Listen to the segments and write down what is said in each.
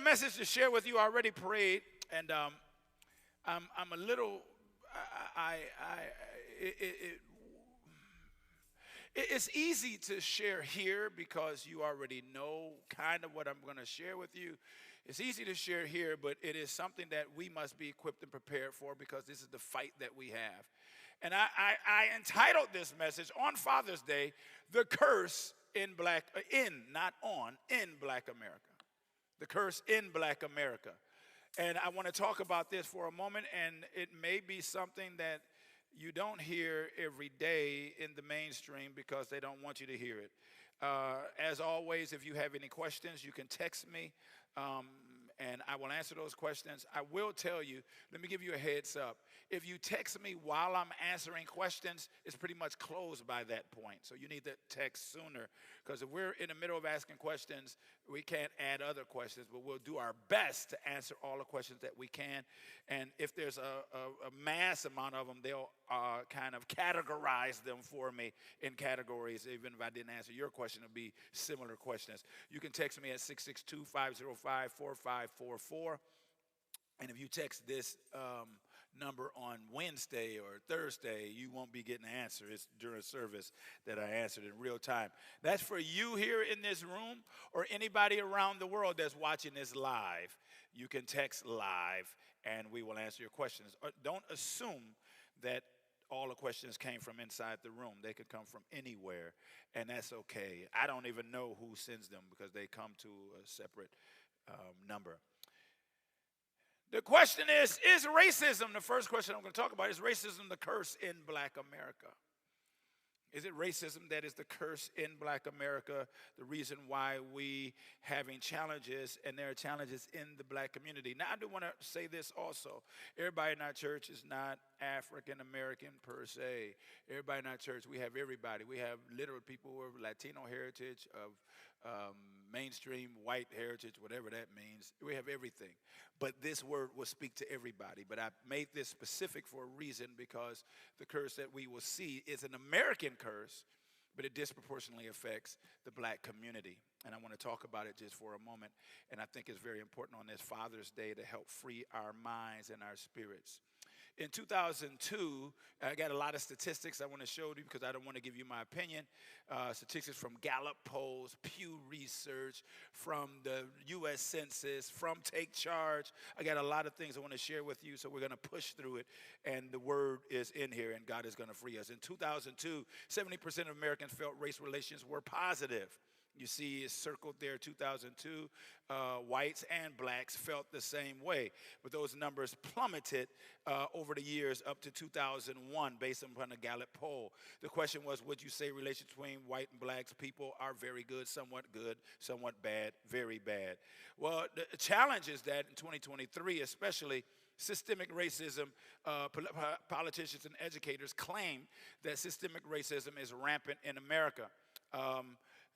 message to share with you. I already prayed, and I'm a little. It, it, it, it's easy to share here because you already know kind of what I'm going to share with you. It's easy to share here, but it is something that we must be equipped and prepared for because this is the fight that we have. And I entitled this message on Father's Day, "The Curse in Black, not on, in Black America." The curse in Black America. And I want to talk about this for a moment, and it may be something that you don't hear every day in the mainstream because they don't want you to hear it. As always, if you have any questions, you can text me, and I will answer those questions. I will tell you, let me give you a heads up. If you text me while I'm answering questions, it's pretty much closed by that point. So you need to text sooner, because if we're in the middle of asking questions, we can't add other questions, but we'll do our best to answer all the questions that we can. And if there's a mass amount of them, they'll kind of categorize them for me in categories. Even if I didn't answer your question, it'll be similar questions. You can text me at 662-505-4544. And if you text this number on Wednesday or Thursday, you won't be getting an answer. It's during service that I answered in real time. That's for you here in this room or anybody around the world that's watching this live. You can text live and we will answer your questions. Don't assume that all the questions came from inside the room. They could come from anywhere, and that's okay. I don't even know who sends them because they come to a separate number. The question is racism, the first question I'm going to talk about, is racism the curse in Black America? Is it racism that is the curse in Black America, the reason why we having challenges, and there are challenges in the Black community? Now, I do want to say this also. Everybody in our church is not African American per se. Everybody in our church, we have everybody. We have literal people who are Latino heritage, of mainstream white heritage, whatever that means. We have everything. But this word will speak to everybody. But I made this specific for a reason, because the curse that we will see is an American curse, but it disproportionately affects the Black community. And I want to talk about it just for a moment. And I think it's very important on this Father's Day to help free our minds and our spirits. In 2002, I got a lot of statistics I want to show you because I don't want to give you my opinion. Statistics from Gallup polls, Pew Research, from the U.S. Census, from Take Charge. I got a lot of things I want to share with you, so we're going to push through it. And the word is in here, and God is going to free us. In 2002, 70% of Americans felt race relations were positive. You see it's circled there, 2002. Whites and blacks felt the same way. But those numbers plummeted over the years up to 2001 based upon a Gallup poll. The question was, would you say relations between white and blacks people are very good, somewhat bad, very bad? Well, the challenge is that in 2023, especially, systemic racism, politicians and educators claim that systemic racism is rampant in America.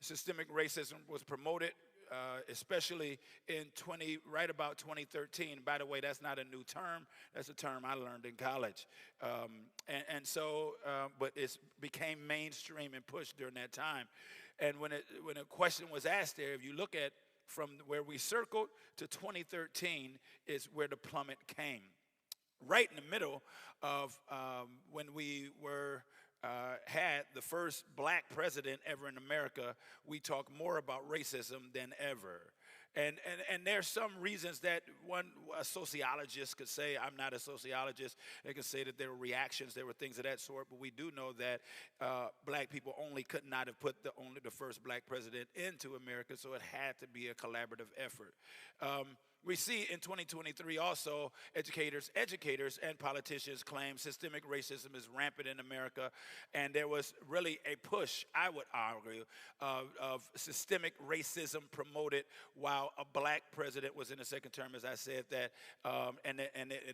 Systemic racism was promoted, especially in right about 2013. By the way, that's not a new term. That's a term I learned in college. But it became mainstream and pushed during that time. And when a question was asked there, if you look at from where we circled to 2013 is where the plummet came. Right in the middle of when we had the first black president ever in America, we talk more about racism than ever. And there's some reasons that a sociologist could say. I'm not a sociologist. They could say that there were reactions, there were things of that sort, but we do know that black people could not have put the first black president into America, so it had to be a collaborative effort. We see in 2023 also educators and politicians claim systemic racism is rampant in America, and there was really a push, I would argue, of systemic racism promoted while a black president was in the second term, as I said that, and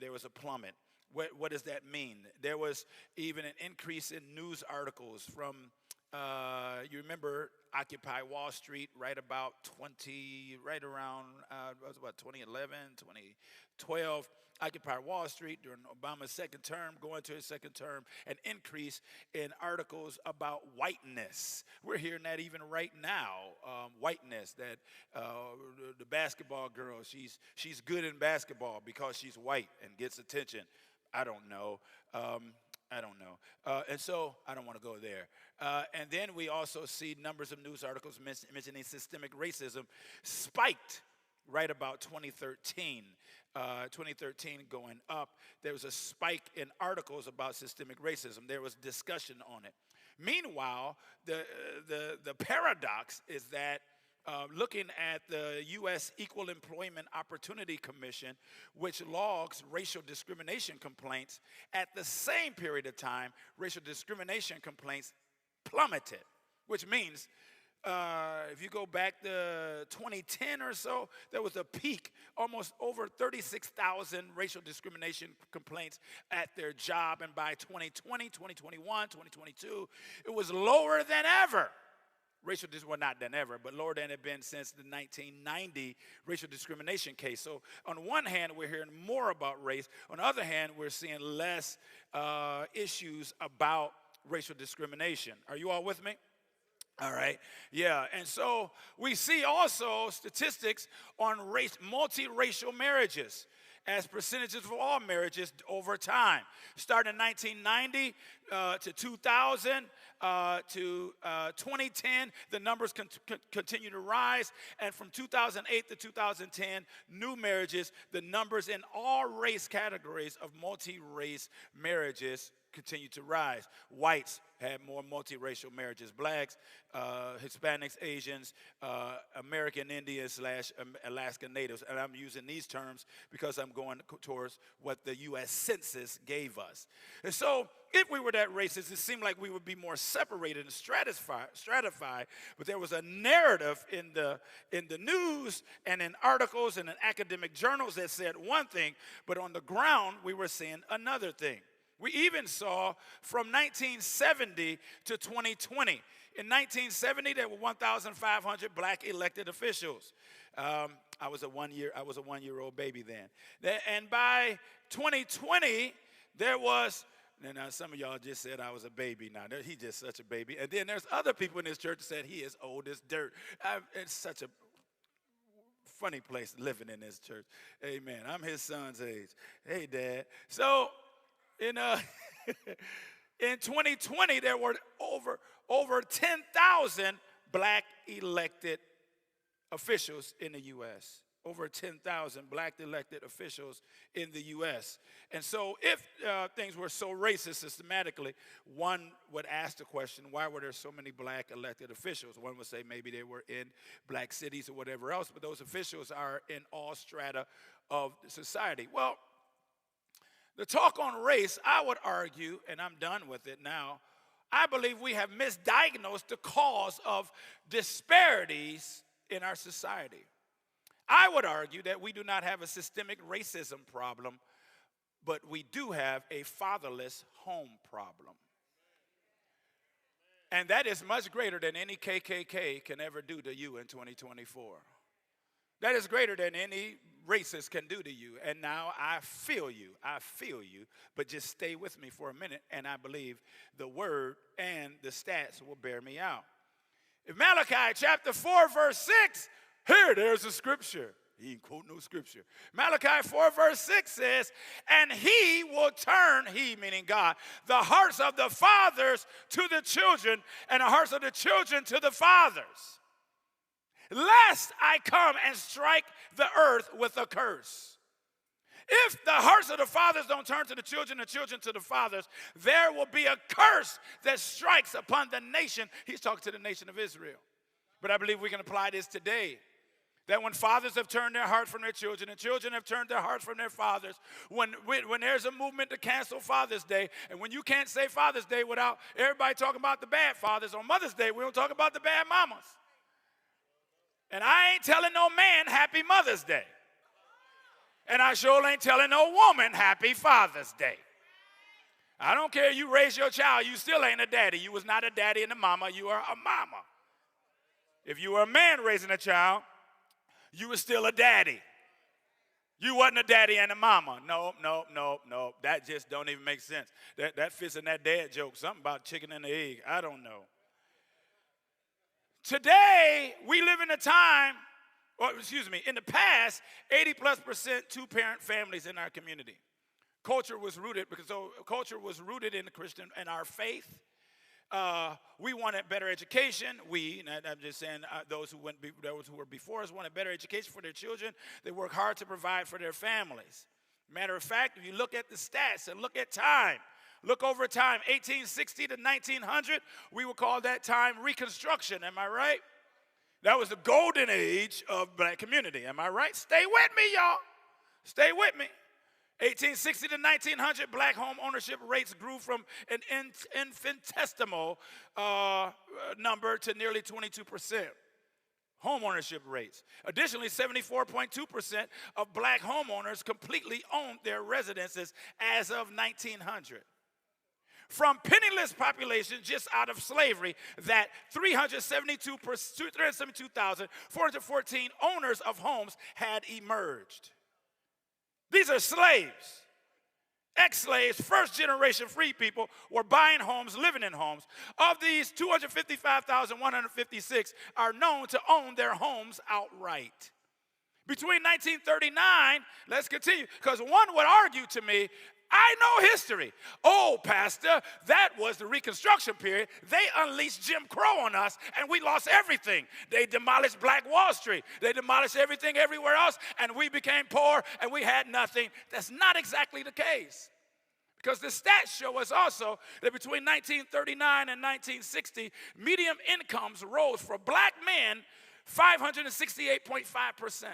there was a plummet. What does that mean? There was even an increase in news articles from You remember Occupy Wall Street right about what was about 2011, 2012. Occupy Wall Street during Obama's second term, going to his second term, an increase in articles about whiteness. We're hearing that even right now, whiteness, that the basketball girl, she's good in basketball because she's white and gets attention. I don't know. And so I don't want to go there. And then we also see numbers of news articles mentioning systemic racism spiked right about 2013. 2013 going up. There was a spike in articles about systemic racism. There was discussion on it. Meanwhile, the paradox is that looking at the U.S. Equal Employment Opportunity Commission, which logs racial discrimination complaints, at the same period of time, racial discrimination complaints plummeted, which means if you go back to 2010 or so, there was a peak, almost over 36,000 racial discrimination complaints at their job. And by 2020, 2021, 2022, it was lower than ever. Well, not than ever, but lower than it had been since the 1990 racial discrimination case. So on one hand, we're hearing more about race. On the other hand, we're seeing less issues about racial discrimination. Are you all with me? All right. Yeah. And so we see also statistics on multiracial marriages as percentages of all marriages over time. Starting in 1990 to 2000 to 2010, the numbers continue to rise. And from 2008 to 2010, new marriages, the numbers in all race categories of multi-race marriages continue to rise. Whites had more multiracial marriages. Blacks, Hispanics, Asians, American Indians / Alaska Natives. And I'm using these terms because I'm going towards what the U.S. Census gave us. And so if we were that racist, it seemed like we would be more separated and stratified. But there was a narrative in the news and in articles and in academic journals that said one thing, but on the ground we were seeing another thing. We even saw from 1970 to 2020. In 1970, there were 1,500 black elected officials. I was a one-year-old baby then. And by 2020, there was. Now, some of y'all just said I was a baby now. He's just such a baby. And then there's other people in this church that said he is old as dirt. It's such a funny place living in this church. Amen. I'm his son's age. Hey, Dad. So. In 2020, there were over 10,000 black elected officials in the U.S. Over 10,000 black elected officials in the U.S. And so if things were so racist systematically, one would ask the question, why were there so many black elected officials? One would say maybe they were in black cities or whatever else, but those officials are in all strata of society. Well, the talk on race, I would argue, and I'm done with it now, I believe we have misdiagnosed the cause of disparities in our society. I would argue that we do not have a systemic racism problem, but we do have a fatherless home problem. And that is much greater than any KKK can ever do to you in 2024. That is greater than any racist can do to you. And now I feel you, but just stay with me for a minute, and I believe the word and the stats will bear me out. In Malachi chapter 4, verse 6, there's a scripture. He didn't quote no scripture. Malachi 4, verse 6 says, and he will turn, he meaning God, the hearts of the fathers to the children, and the hearts of the children to the fathers, lest I come and strike the earth with a curse. If the hearts of the fathers don't turn to the children to the fathers, there will be a curse that strikes upon the nation. He's talking to the nation of Israel. But I believe we can apply this today. That when fathers have turned their heart from their children and children have turned their hearts from their fathers, when there's a movement to cancel Father's Day, and when you can't say Father's Day without everybody talking about the bad fathers, on Mother's Day we don't talk about the bad mamas. And I ain't telling no man happy Mother's Day. And I sure ain't telling no woman happy Father's Day. I don't care you raise your child, you still ain't a daddy. You was not a daddy and a mama, you are a mama. If you were a man raising a child, you were still a daddy. You wasn't a daddy and a mama. No. That just don't even make sense. That fits in that dad joke. Something about chicken and the egg. I don't know. Today, we live in a time, in the past, 80+% two-parent families in our community. Culture was rooted in our faith. We wanted better education. I'm just saying, those who were before us wanted better education for their children. They work hard to provide for their families. Matter of fact, if you look at the stats and look at time, look over time, 1860 to 1900, we would call that time Reconstruction. Am I right? That was the golden age of black community. Am I right? Stay with me, y'all. Stay with me. 1860 to 1900, black home ownership rates grew from an infinitesimal number to nearly 22%. Home ownership rates. Additionally, 74.2% of black homeowners completely owned their residences as of 1900. From penniless population just out of slavery, that 372,414 owners of homes had emerged. These are slaves. Ex-slaves, first-generation free people were buying homes, living in homes. Of these, 255,156 are known to own their homes outright. Between 1939, let's continue, because one would argue to me, I know history. Oh, Pastor, that was the Reconstruction period. They unleashed Jim Crow on us, and we lost everything. They demolished Black Wall Street. They demolished everything everywhere else, and we became poor, and we had nothing. That's not exactly the case. Because the stats show us also that between 1939 and 1960, median incomes rose for black men 568.5%.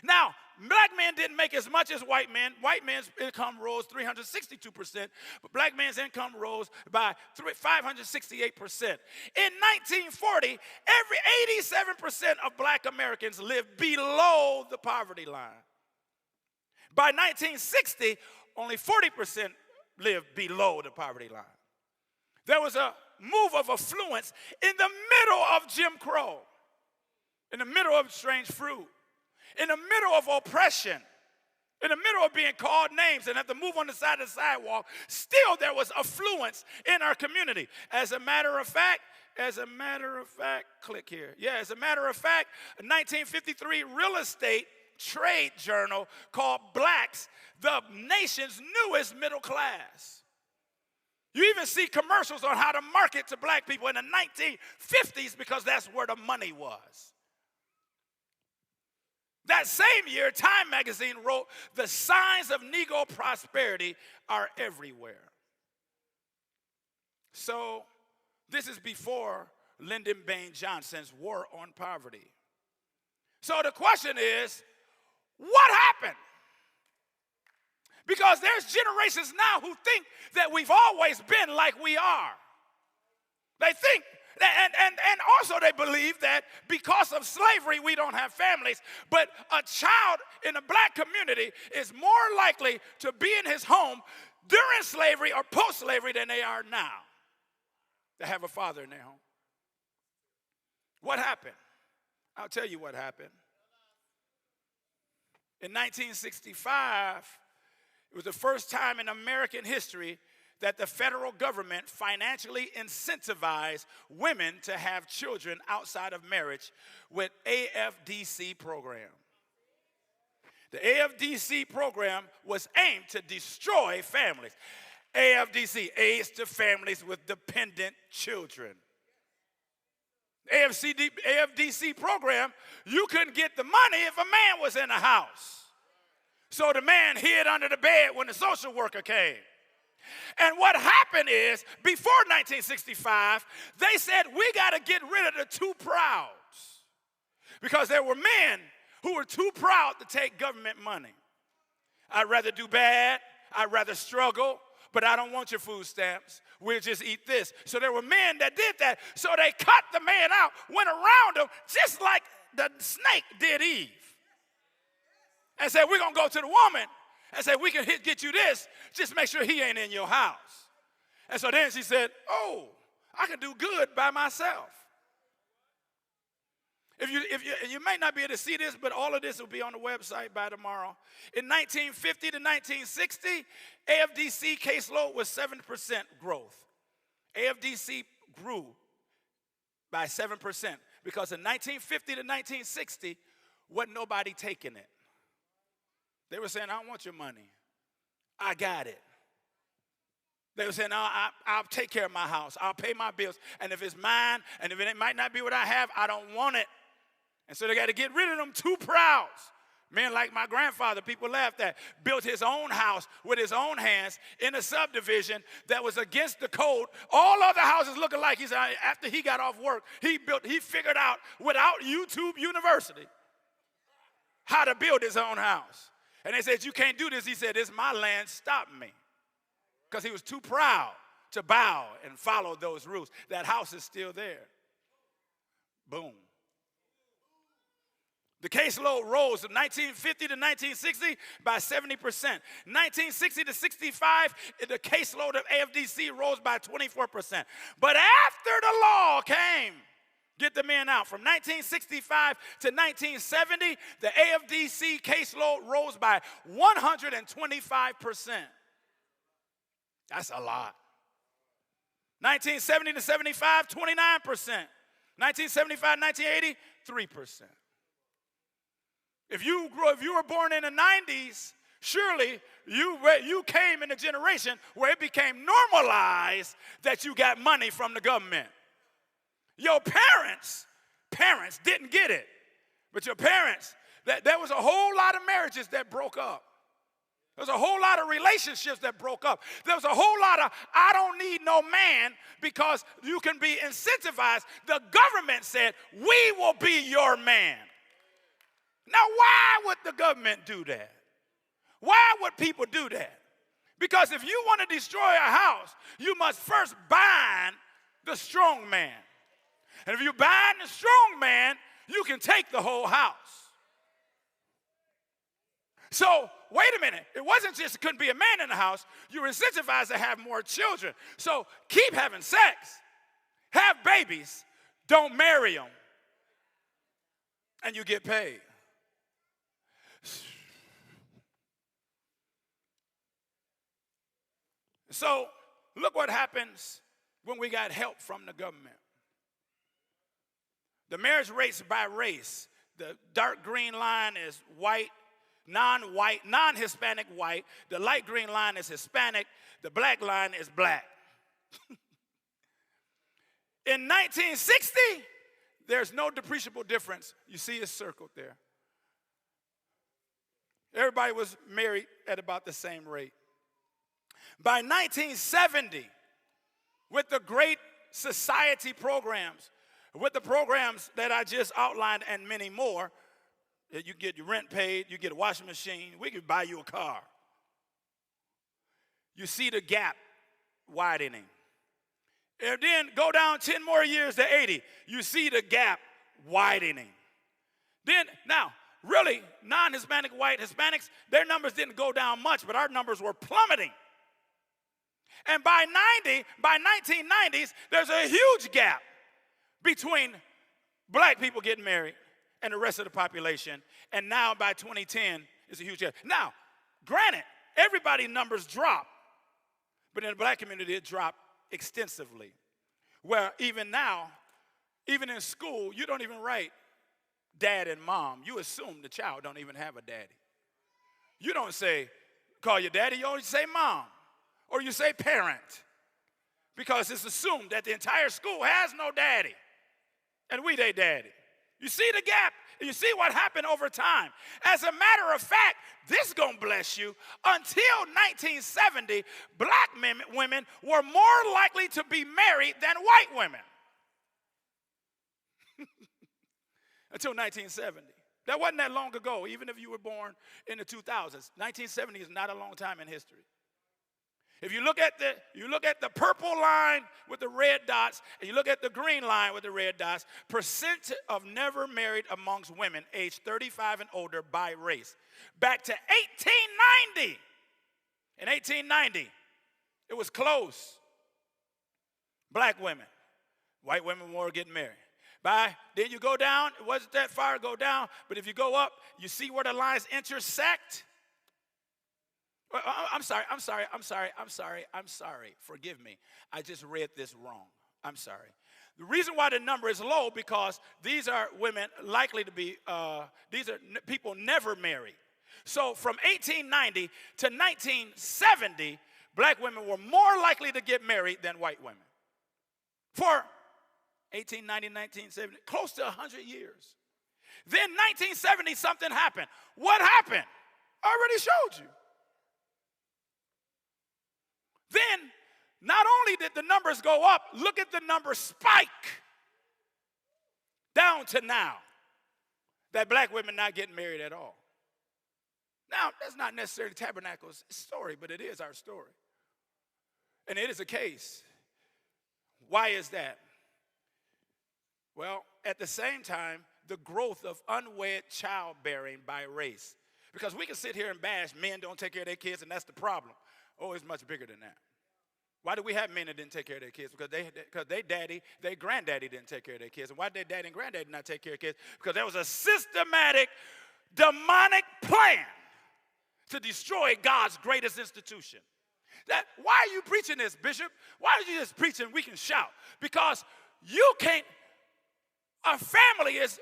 Now, black men didn't make as much as white men. White men's income rose 362%, but black men's income rose by 568%. In 1940, every 87% of black Americans lived below the poverty line. By 1960, only 40% lived below the poverty line. There was a move of affluence in the middle of Jim Crow, in the middle of strange fruit, in the middle of oppression, in the middle of being called names and have to move on the side of the sidewalk. Still there was affluence in our community. As a matter of fact, click here. Yeah, as a matter of fact, a 1953 real estate trade journal called Blacks the nation's newest middle class. You even see commercials on how to market to black people in the 1950s because that's where the money was. That same year, Time magazine wrote, "The signs of Negro prosperity are everywhere." So this is before Lyndon Baines Johnson's War on Poverty. So the question is, what happened? Because there's generations now who think that we've always been like we are. They think, and also they believe that because of slavery we don't have families, but a child in a black community is more likely to be in his home during slavery or post-slavery than they are now to have a father in their home. What happened? I'll tell you what happened. In 1965, it was the first time in American history that the federal government financially incentivized women to have children outside of marriage with AFDC program. The AFDC program was aimed to destroy families. AFDC, aids to families with dependent children. AFDC program, you couldn't get the money if a man was in the house. So the man hid under the bed when the social worker came. And what happened is, before 1965, they said, we got to get rid of the too prouds. Because there were men who were too proud to take government money. I'd rather do bad, I'd rather struggle, but I don't want your food stamps. We'll just eat this. So there were men that did that. So they cut the man out, went around him, just like the snake did Eve. And said, we're going to go to the woman, and said, we can get you this, just make sure he ain't in your house. And so then she said, oh, I can do good by myself. If you may not be able to see this, but all of this will be on the website by tomorrow. In 1950 to 1960, AFDC caseload was 7% growth. AFDC grew by 7% because in 1950 to 1960, wasn't nobody taking it. They were saying, I don't want your money. I got it. They were saying, no, I'll take care of my house. I'll pay my bills. And if it's mine, and if it might not be what I have, I don't want it. And so they got to get rid of them too proud. Men like my grandfather, people laughed at, built his own house with his own hands in a subdivision that was against the code. All other houses looking like he's after he got off work, he figured out without YouTube University how to build his own house. And they said, you can't do this. He said, it's my land, stop me. Because he was too proud to bow and follow those rules. That house is still there. Boom. The caseload rose from 1950 to 1960 by 70%. 1960 to 65, the caseload of AFDC rose by 24%. But after the law came, get the men out, from 1965 to 1970, the AFDC caseload rose by 125%. That's a lot. 1970 to 75, 29%. 1975, 1980, 3%. If you were born in the 90s, surely you came in a generation where it became normalized that you got money from the government. Your parents didn't get it. But your parents, there was a whole lot of marriages that broke up. There was a whole lot of relationships that broke up. There was a whole lot of, I don't need no man because you can be incentivized. The government said, we will be your man. Now, why would the government do that? Why would people do that? Because if you want to destroy a house, you must first bind the strong man. And if you bind the strong man, you can take the whole house. So, wait a minute. It wasn't just couldn't be a man in the house. You were incentivized to have more children. So, keep having sex. Have babies. Don't marry them. And you get paid. So, look what happens when we got help from the government. The marriage rates by race. The dark green line is white, non-white, non-Hispanic white. The light green line is Hispanic. The black line is black. In 1960, there's no depreciable difference. You see it circled there. Everybody was married at about the same rate. By 1970, with the Great Society programs, with the programs that I just outlined and many more, you get your rent paid, you get a washing machine, we could buy you a car. You see the gap widening. And then go down 10 more years to 80, you see the gap widening. Then, now, really, non-Hispanic white Hispanics, their numbers didn't go down much, but our numbers were plummeting. And by 1990s, there's a huge gap between black people getting married and the rest of the population. And now by 2010, it's a huge gap. Now, granted, everybody's numbers drop, but in the black community, it dropped extensively. Where even now, even in school, you don't even write dad and mom. You assume the child don't even have a daddy. You don't say, call your daddy, you only say mom. Or you say parent. Because it's assumed that the entire school has no daddy. And we they daddy. You see the gap? And you see what happened over time. As a matter of fact, this is going to bless you. Until 1970, black women were more likely to be married than white women. Until 1970. That wasn't that long ago, even if you were born in the 2000s. 1970 is not a long time in history. If you look at the purple line with the red dots, and you look at the green line with the red dots, percent of never married amongst women aged 35 and older by race. Back to 1890. In 1890, it was close. Black women. White women were getting married. Then you go down, it wasn't that far to go down, but if you go up, you see where the lines intersect. I'm sorry. Forgive me. I just read this wrong. I'm sorry. The reason why the number is low because these are women likely to be, these are people never married. So from 1890 to 1970, black women were more likely to get married than white women. For 1890, 1970, close to 100 years. Then 1970, something happened. What happened? I already showed you. Then, not only did the numbers go up, look at the numbers spike down to now that black women not getting married at all. Now, that's not necessarily Tabernacle's story, but it is our story. And it is a case. Why is that? Well, at the same time, the growth of unwed childbearing by race. Because we can sit here and bash men don't take care of their kids, and that's the problem. Oh, it's much bigger than that. Why do we have men that didn't take care of their kids? Because their granddaddy didn't take care of their kids. And why did their daddy and granddaddy not take care of kids? Because there was a systematic, demonic plan to destroy God's greatest institution. Why are you preaching this, Bishop? Why are you just preaching we can shout? Because you can't, a family is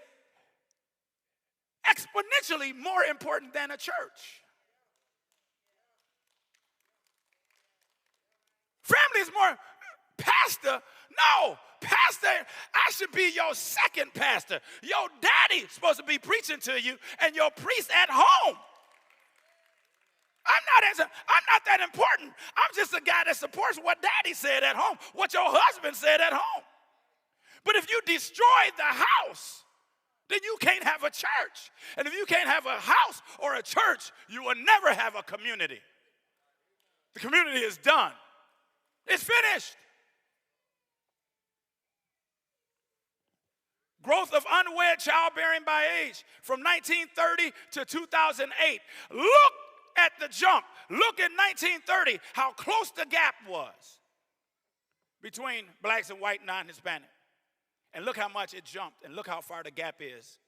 exponentially more important than a church. Family is more, pastor, no, pastor, I should be your second pastor. Your daddy's supposed to be preaching to you and your priest at home. I'm not that important. I'm just a guy that supports what daddy said at home, what your husband said at home. But if you destroy the house, then you can't have a church. And if you can't have a house or a church, you will never have a community. The community is done. It's finished. Growth of unwed childbearing by age from 1930 to 2008. Look at the jump. Look at 1930, how close the gap was between blacks and white non-Hispanic. And look how much it jumped, and look how far the gap is.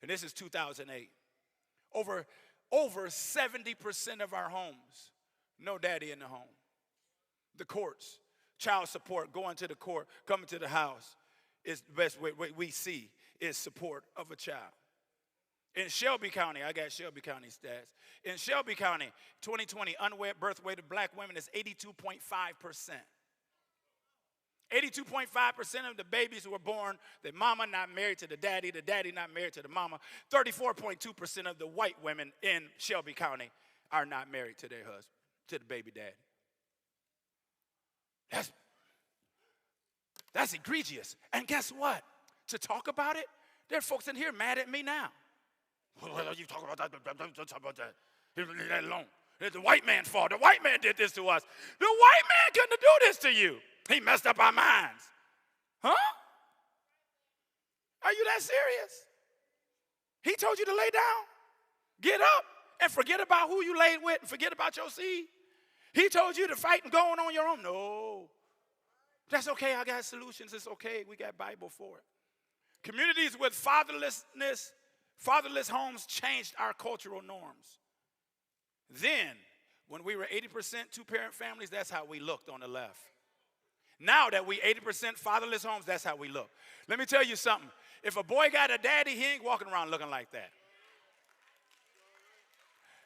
And this is 2008. Over 70% of our homes, no daddy in the home. The courts, child support, going to the court, coming to the house is the best way we see is support of a child. In Shelby County, I got Shelby County stats. In Shelby County, 2020, unwed birth rate of black women is 82.5%. 82.5% of the babies who were born, the mama not married to the daddy not married to the mama. 34.2% of the white women in Shelby County are not married to their husband, to the baby daddy. That's egregious. And guess what? To talk about it, there are folks in here mad at me now. Well, you talk about that, don't talk about that. Leave that alone. It's the white man's fault. The white man did this to us. The white man couldn't do this to you. He messed up our minds. Huh? Are you that serious? He told you to lay down, get up, and forget about who you laid with and forget about your seed. He told you to fight and go on your own. No. That's okay. I got solutions. It's okay. We got Bible for it. Communities with fatherless homes changed our cultural norms. Then, when we were 80% two-parent families, that's how we looked on the left. Now that we 80% fatherless homes, that's how we look. Let me tell you something. If a boy got a daddy, he ain't walking around looking like that.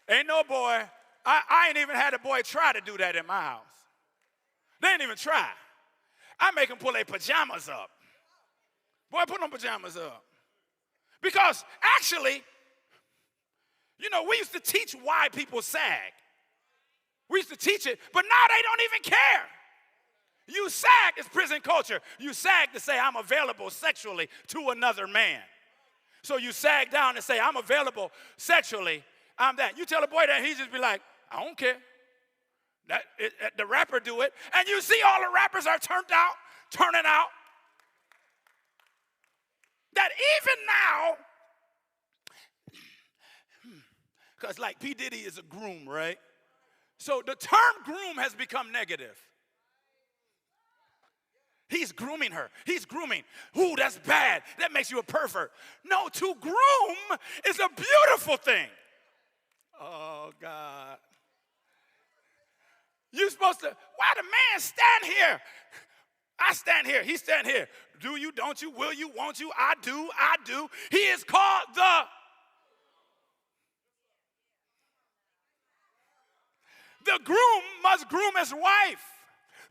Ain't no boy. I ain't even had a boy try to do that in my house. They ain't even try. I make them pull their pajamas up. Boy, put them pajamas up. Because actually, you know, we used to teach why people sag. We used to teach it, but now they don't even care. You sag is prison culture. You sag to say, I'm available sexually to another man. So you sag down and say, I'm available sexually. I'm that. You tell a boy that, he just be like, I don't care. The rapper rapper do it, and you see all the rappers are turning out. That even now, because like P. Diddy is a groom, right? So the term groom has become negative. He's grooming her. He's grooming. Ooh, that's bad. That makes you a pervert. No, to groom is a beautiful thing. Oh, God. You're supposed to, why the man stand here? I stand here. He stand here. Do you, don't you, will you, won't you? I do. He is called the groom must groom his wife,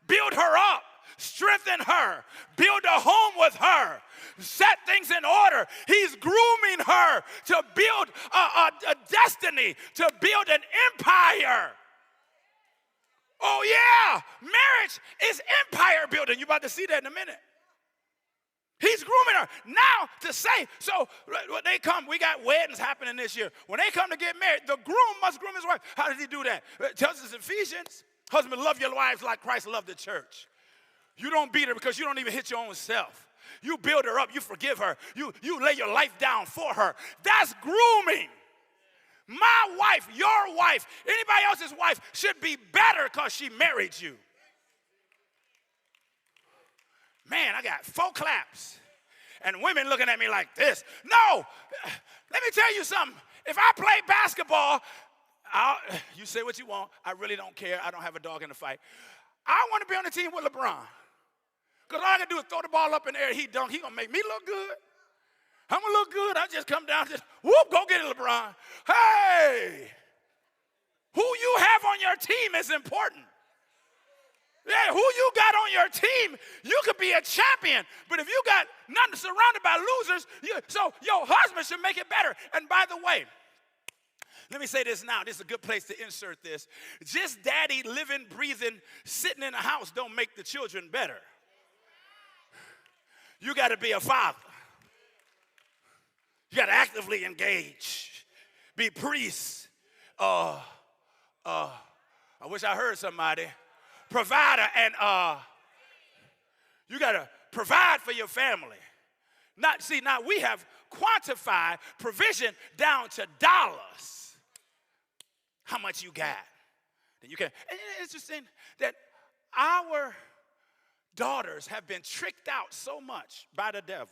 build her up, strengthen her, build a home with her, set things in order. He's grooming her to build a destiny, to build an empire. Oh, yeah, marriage is empire building. You're about to see that in a minute. He's grooming her. Now to say, so when they come, we got weddings happening this year. When they come to get married, the groom must groom his wife. How does he do that? It tells us in Ephesians, husband, love your wives like Christ loved the church. You don't beat her because you don't even hit your own self. You build her up. You forgive her. You lay your life down for her. That's grooming. My wife, your wife, anybody else's wife should be better because she married you. Man, I got 4 claps. And women looking at me like this. No, let me tell you something. If I play basketball, you say what you want. I really don't care. I don't have a dog in the fight. I want to be on the team with LeBron. Because all I can do is throw the ball up in the air. He dunk. He going to make me look good. I'm going to look good. I just come down, just whoop, go get it, LeBron. Hey, who you have on your team is important. Yeah, who you got on your team, you could be a champion. But if you got nothing surrounded by losers, so your husband should make it better. And by the way, let me say this now. This is a good place to insert this. Just daddy living, breathing, sitting in the house don't make the children better. You got to be a father. You got to actively engage. Be priests. I wish I heard somebody. Provider, and you got to provide for your family. Now we have quantified provision down to dollars. How much you got? Then you can. And it's interesting that our daughters have been tricked out so much by the devil.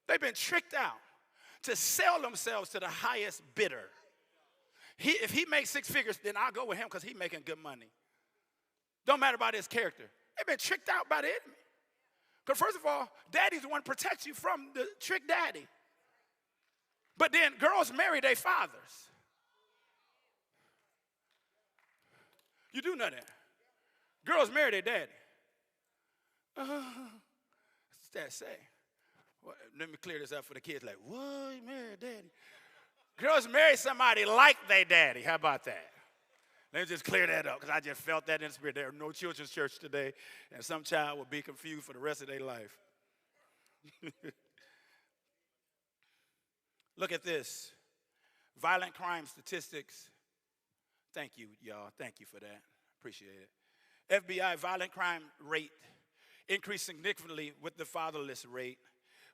They've been tricked out to sell themselves to the highest bidder. If he makes 6 figures, then I'll go with him because he's making good money. Don't matter about his character. They've been tricked out by the enemy. Because first of all, daddy's the one to protect you from the trick daddy. But then girls marry their fathers. You do know that. Girls marry their daddy. What's that say? Well, let me clear this up for the kids. Like, what? You married daddy? Girls marry somebody like their daddy. How about that? Let me just clear that up because I just felt that in the spirit. There are no children's church today, and some child will be confused for the rest of their life. Look at this. Violent crime statistics. Thank you, y'all. Thank you for that. Appreciate it. FBI violent crime rate increased significantly with the fatherless rate,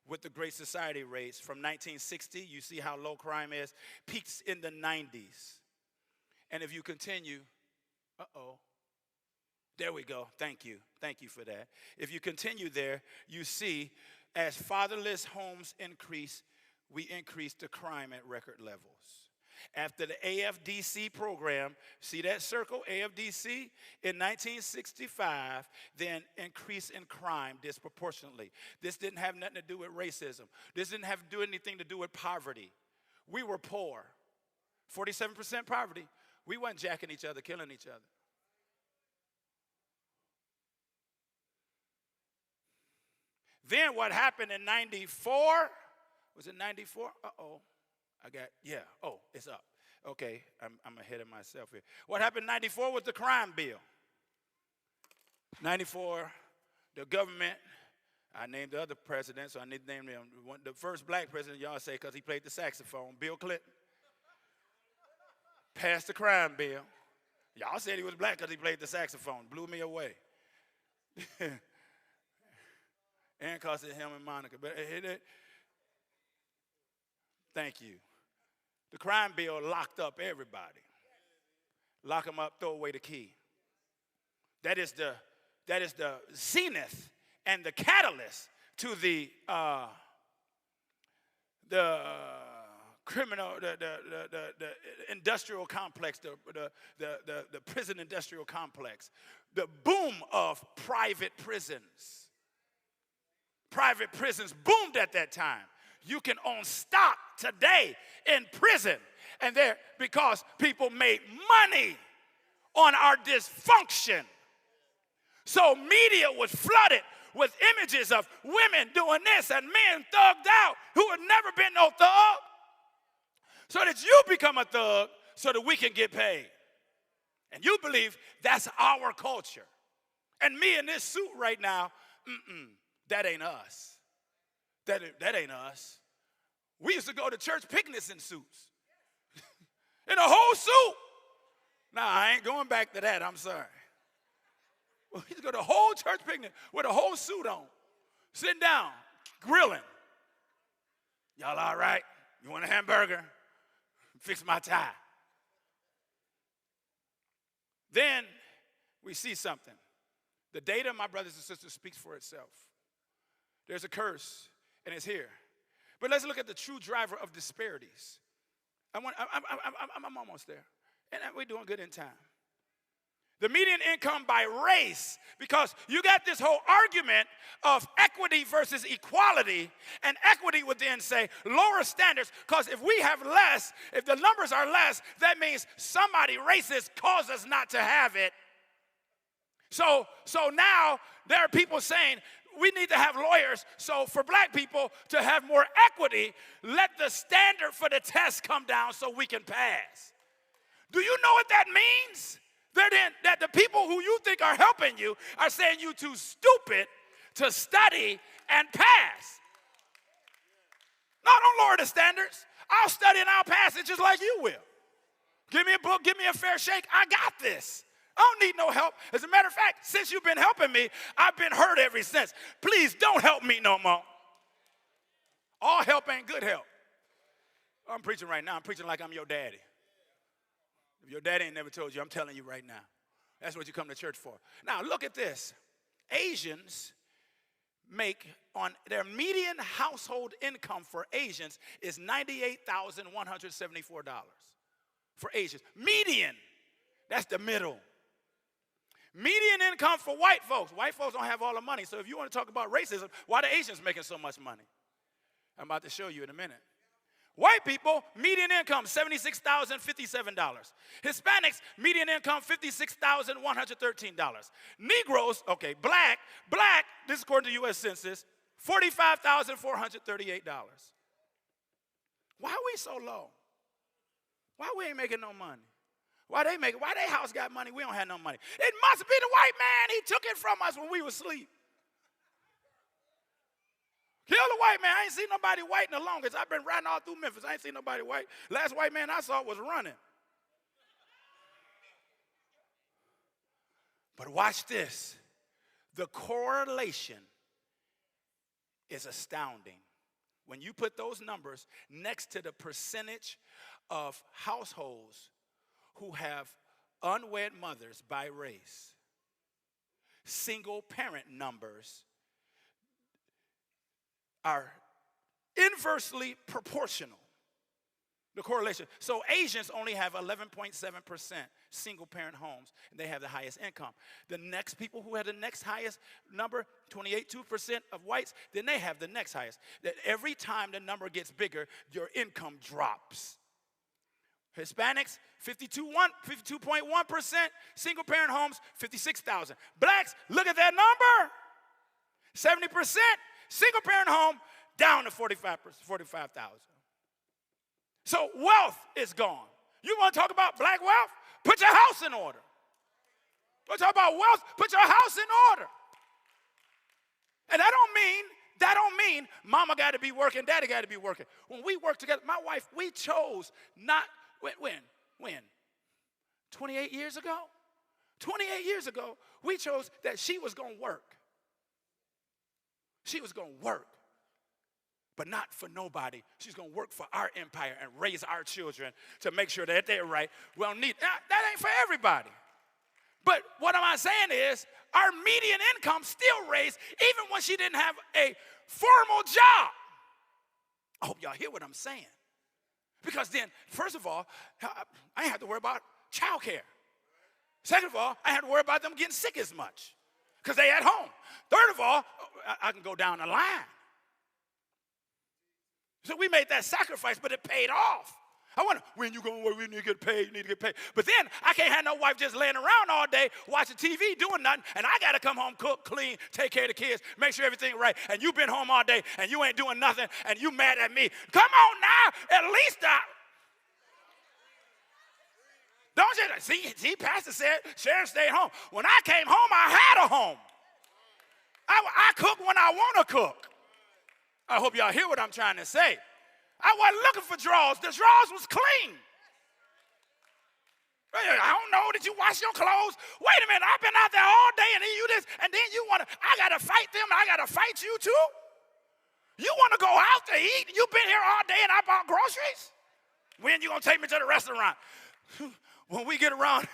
with the Great Society rates. From 1960, you see how low crime is. Peaks in the 90s. And if you continue, there we go. Thank you. Thank you for that. If you continue there, you see as fatherless homes increase, we increase the crime at record levels. After the AFDC program, see that circle, AFDC, in 1965, then increase in crime disproportionately. This didn't have nothing to do with racism. This didn't have to do anything to do with poverty. We were poor. 47% poverty. We weren't jacking each other, killing each other. Then what happened in 94? Was it 94? It's up. Okay, I'm ahead of myself here. What happened in 94 was the crime bill. 94, the government, I named the other president, so I need to name them. The first black president, y'all say, because he played the saxophone, Bill Clinton. Passed the crime bill. Y'all said he was black because he played the saxophone. Blew me away. And cussed at him and Monica. But thank you. The crime bill locked up everybody. Lock them up, throw away the key. That is the zenith and the catalyst to the criminal, the industrial complex, the prison industrial complex, the boom of private prisons. Private prisons boomed at that time. You can own stock today in prison, and there because people made money on our dysfunction. So media was flooded with images of women doing this and men thugged out who had never been no thug, so that you become a thug so that we can get paid. And you believe that's our culture. And me in this suit right now, that ain't us. That ain't us. We used to go to church picnics in suits. In a whole suit. Nah, I ain't going back to that, I'm sorry. We used to go to a whole church picnic with a whole suit on. Sitting down, grilling. Y'all all right? You want a hamburger? Fix my tie. Then we see something. The data, my brothers and sisters, speaks for itself. There's a curse, and it's here. But let's look at the true driver of disparities. I'm almost there, and we're doing good in time. The median income by race, because you got this whole argument of equity versus equality, and equity would then say lower standards, because if we have less, if the numbers are less, that means somebody racist caused us not to have it. So now there are people saying we need to have lawyers, so for black people to have more equity, let the standard for the test come down so we can pass. Do you know what that means? That the people who you think are helping you are saying you too stupid to study and pass. No, don't lower the standards. I'll study and I'll pass it just like you will. Give me a book, give me a fair shake. I got this. I don't need no help. As a matter of fact, since you've been helping me, I've been hurt ever since. Please don't help me no more. All help ain't good help. I'm preaching right now. I'm preaching like I'm your daddy. If your daddy ain't never told you, I'm telling you right now. That's what you come to church for. Now, look at this. Asians make, on their median household income for Asians is $98,174 for Asians. Median. That's the middle. Median income for white folks. White folks don't have all the money. So if you want to talk about racism, why are the Asians making so much money? I'm about to show you in a minute. White people, median income, $76,057. Hispanics, median income, $56,113. Negroes, okay, black, this is according to U.S. Census, $45,438. Why are we so low? Why we ain't making no money? Why they house got money, we don't have no money? It must be the white man, he took it from us when we were asleep. Kill the white man. I ain't seen nobody white in the longest. I've been riding all through Memphis. I ain't seen nobody white. Last white man I saw was running. But watch this. The correlation is astounding. When you put those numbers next to the percentage of households who have unwed mothers by race, single parent numbers are inversely proportional, the correlation. So Asians only have 11.7% single parent homes, and they have the highest income. The next people who have the next highest number, 28.2% of whites, then they have the next highest. That every time the number gets bigger, your income drops. Hispanics, 52.1%, single parent homes, 56,000. Blacks, look at that number, 70%. Single parent home down to 45,000. So wealth is gone. You want to talk about black wealth? Put your house in order. Want to talk about wealth? Put your house in order. And that don't mean mama got to be working, daddy got to be working. When we work together, my wife, we chose not, when? 28 years ago? 28 years ago, we chose that she was going to work. She was going to work, but not for nobody. She's going to work for our empire and raise our children to make sure that they're right. We don't need that ain't for everybody. But what am I saying is our median income still raised even when she didn't have a formal job. I hope y'all hear what I'm saying. Because then, first of all, I didn't have to worry about child care. Second of all, I didn't have to worry about them getting sick as much because they at home. Third of all, I can go down the line. So we made that sacrifice, but it paid off. I wonder, when you going to work, you need to get paid, you need to get paid. But then I can't have no wife just laying around all day watching TV, doing nothing, and I got to come home, cook, clean, take care of the kids, make sure everything's right, and you been home all day, and you ain't doing nothing, and you mad at me. Come on now, at least don't you see, Pastor said Sharon stayed home. When I came home, I had a home. I cook when I want to cook. I hope y'all hear what I'm trying to say. I wasn't looking for drawers. The drawers was clean. I don't know. Did you wash your clothes? Wait a minute. I've been out there all day and then you this, and then you want to, I got to fight them and I got to fight you too? You want to go out to eat? You've been here all day and I bought groceries? When you going to take me to the restaurant? When we get around,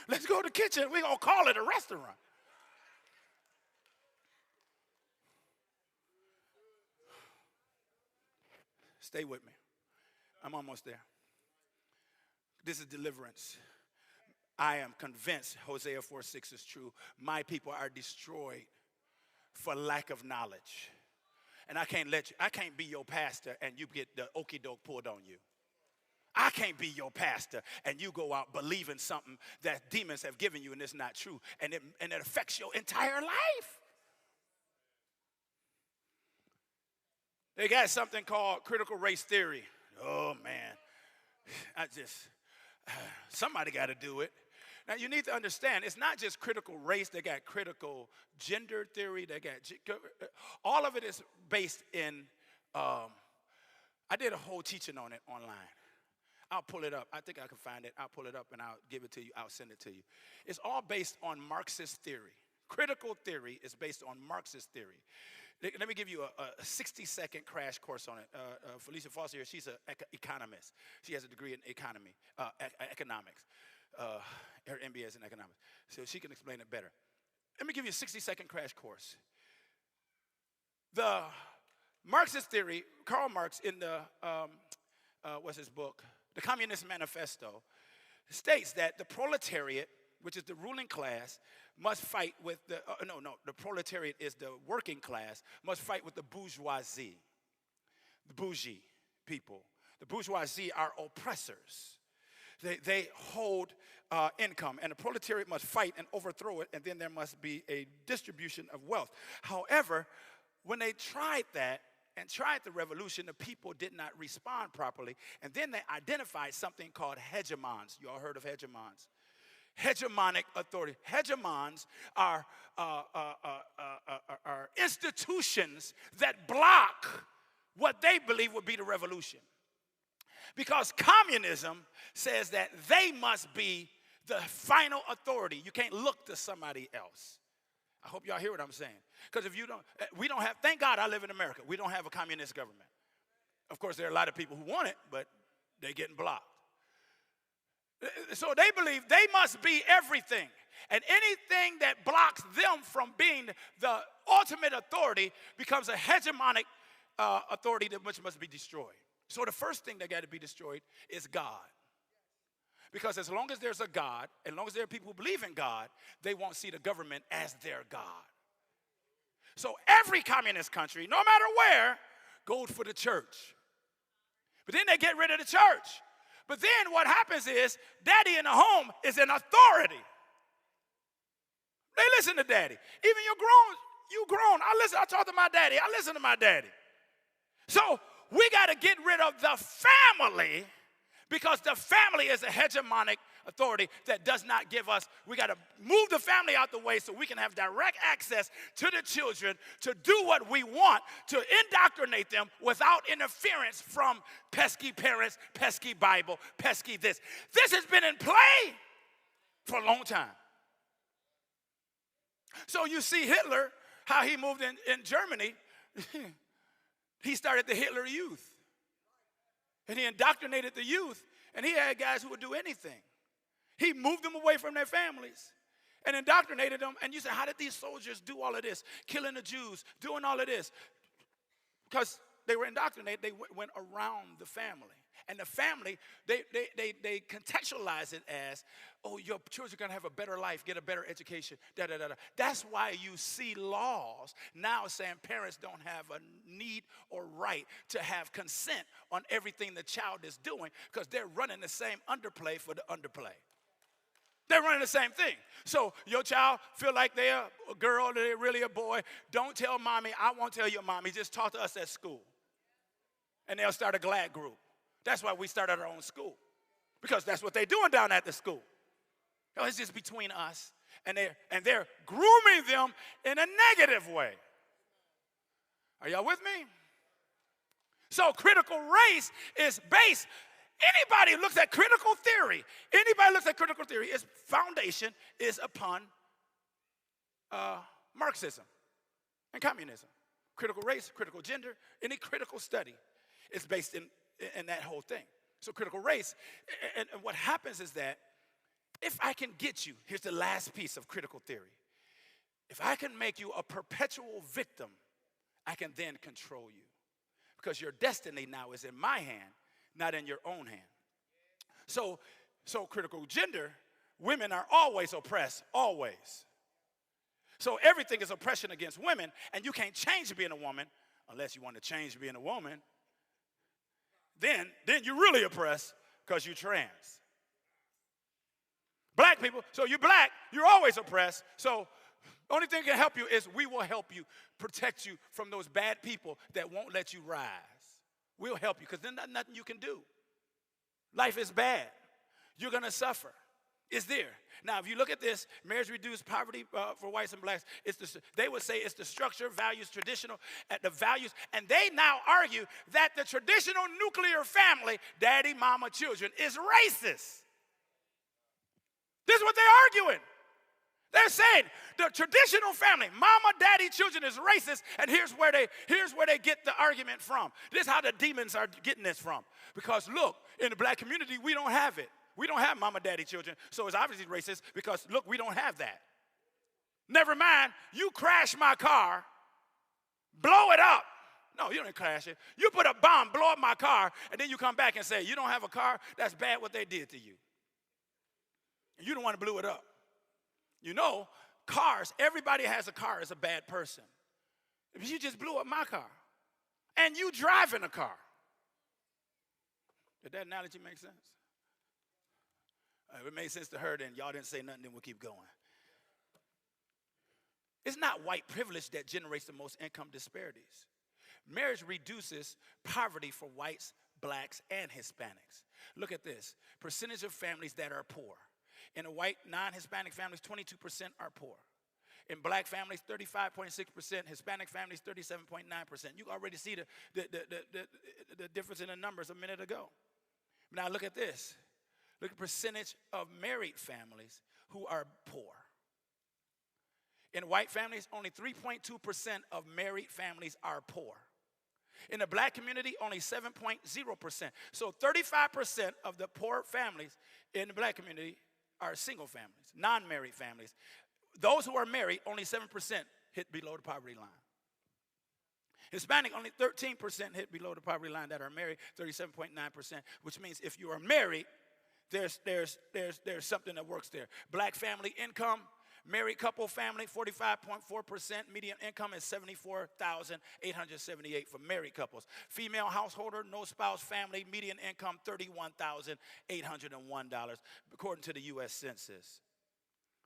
let's go to the kitchen. We're going to call it a restaurant. Stay with me. I'm almost there. This is deliverance. I am convinced Hosea 4:6 is true. My people are destroyed for lack of knowledge. And I can't be your pastor and you get the okie doke pulled on you. I can't be your pastor and you go out believing something that demons have given you and it's not true. And it affects your entire life. They got something called critical race theory. Oh, man. Somebody got to do it. Now, you need to understand, it's not just critical race. They got critical gender theory. They got all of it is based in, I did a whole teaching on it online. I'll pull it up. I think I can find it. I'll pull it up and I'll give it to you. I'll send it to you. It's all based on Marxist theory. Critical theory is based on Marxist theory. Let me give you a 60-second crash course on it. Felicia Foster here, she's an economist. She has a degree in economics. Her MBA is in economics. So she can explain it better. Let me give you a 60-second crash course. The Marxist theory, Karl Marx in the, what's his book? The Communist Manifesto, states that the proletariat, which is the ruling class, must fight with the proletariat is the working class, must fight with the bourgeoisie, the bougie people. The bourgeoisie are oppressors. They hold income, and the proletariat must fight and overthrow it, and then there must be a distribution of wealth. However, when they tried that and tried the revolution, the people did not respond properly, and then they identified something called hegemons. You all heard of hegemons? Hegemonic authority. Hegemons are institutions that block what they believe would be the revolution. Because communism says that they must be the final authority. You can't look to somebody else. I hope y'all hear what I'm saying. Because if you don't, we don't have, thank God I live in America. We don't have a communist government. Of course, there are a lot of people who want it, but they're getting blocked. So they believe they must be everything. And anything that blocks them from being the ultimate authority becomes a hegemonic authority which must be destroyed. So the first thing that got to be destroyed is God. Because as long as there's a God, as long as there are people who believe in God, they won't see the government as their God. So every communist country, no matter where, goes for the church. But then they get rid of the church. But then what happens is, daddy in the home is an authority. They listen to daddy. Even you grown. I talk to my daddy. I listen to my daddy. So we got to get rid of the family, because the family is a hegemonic authority that does not give us, we got to move the family out the way so we can have direct access to the children to do what we want, to indoctrinate them without interference from pesky parents, pesky Bible, pesky this. This has been in play for a long time. So you see Hitler, how he moved in Germany. He started the Hitler Youth. And he indoctrinated the youth. And he had guys who would do anything. He moved them away from their families and indoctrinated them. And you say, how did these soldiers do all of this? Killing the Jews, doing all of this. Because they were indoctrinated. They went around the family. And the family, they contextualize it as, oh, your children are going to have a better life, get a better education, da-da-da-da. That's why you see laws now saying parents don't have a need or right to have consent on everything the child is doing because they're running the same underplay for the underplay. They're running the same thing. So your child feel like they're a girl, they're really a boy. Don't tell mommy, I won't tell your mommy. Just talk to us at school. And they'll start a GLAD group. That's why we started our own school. Because that's what they're doing down at the school. No, it's just between us. And they're grooming them in a negative way. Are y'all with me? So critical race is based. Anybody looks at critical theory. Its foundation is upon Marxism and communism. Critical race, critical gender, any critical study is based in that whole thing. So critical race, and what happens is that if I can get you, here's the last piece of critical theory. If I can make you a perpetual victim, I can then control you. Because your destiny now is in my hand, not in your own hand. So critical gender, women are always oppressed, always. So everything is oppression against women, and you can't change being a woman unless you want to change being a woman. Then you're really oppressed because you're trans. Black people, so you're black, you're always oppressed. So only thing that can help you is we will help you, protect you from those bad people that won't let you rise. We'll help you because there's nothing you can do. Life is bad. You're going to suffer. It's there. Now, if you look at this, marriage reduced poverty for whites and blacks. They would say it's the structure, values, traditional, the values. And they now argue that the traditional nuclear family, daddy, mama, children, is racist. This is what they're arguing. They're saying the traditional family, mama, daddy, children is racist, and here's where they get the argument from. This is how the demons are getting this from. Because look, in the black community, we don't have it. We don't have mama, daddy, children, so it's obviously racist because, look, we don't have that. Never mind, you crash my car, blow it up. No, you don't crash it. You put a bomb, blow up my car, and then you come back and say, you don't have a car? That's bad what they did to you. And you don't want to blow it up. You know, cars, everybody has a car as a bad person. If you just blew up my car, and you driving a car. Did that analogy make sense? If it made sense to her, then y'all didn't say nothing, then we'll keep going. It's not white privilege that generates the most income disparities. Marriage reduces poverty for whites, blacks, and Hispanics. Look at this. Percentage of families that are poor. In a white, non-Hispanic families, 22% are poor. In black families, 35.6%. Hispanic families, 37.9%. You already see the difference in the numbers a minute ago. Now look at this. Look at the percentage of married families who are poor. In white families, only 3.2% of married families are poor. In the black community, only 7.0%. So 35% of the poor families in the black community are single families, non-married families. Those who are married, only 7% hit below the poverty line. Hispanic, only 13% hit below the poverty line that are married, 37.9%, which means if you are married, there's something that works there. Black family income, married couple family, 45.4%. Median income is $74,878 for married couples. Female householder, no spouse family, median income $31,801, according to the U.S. Census.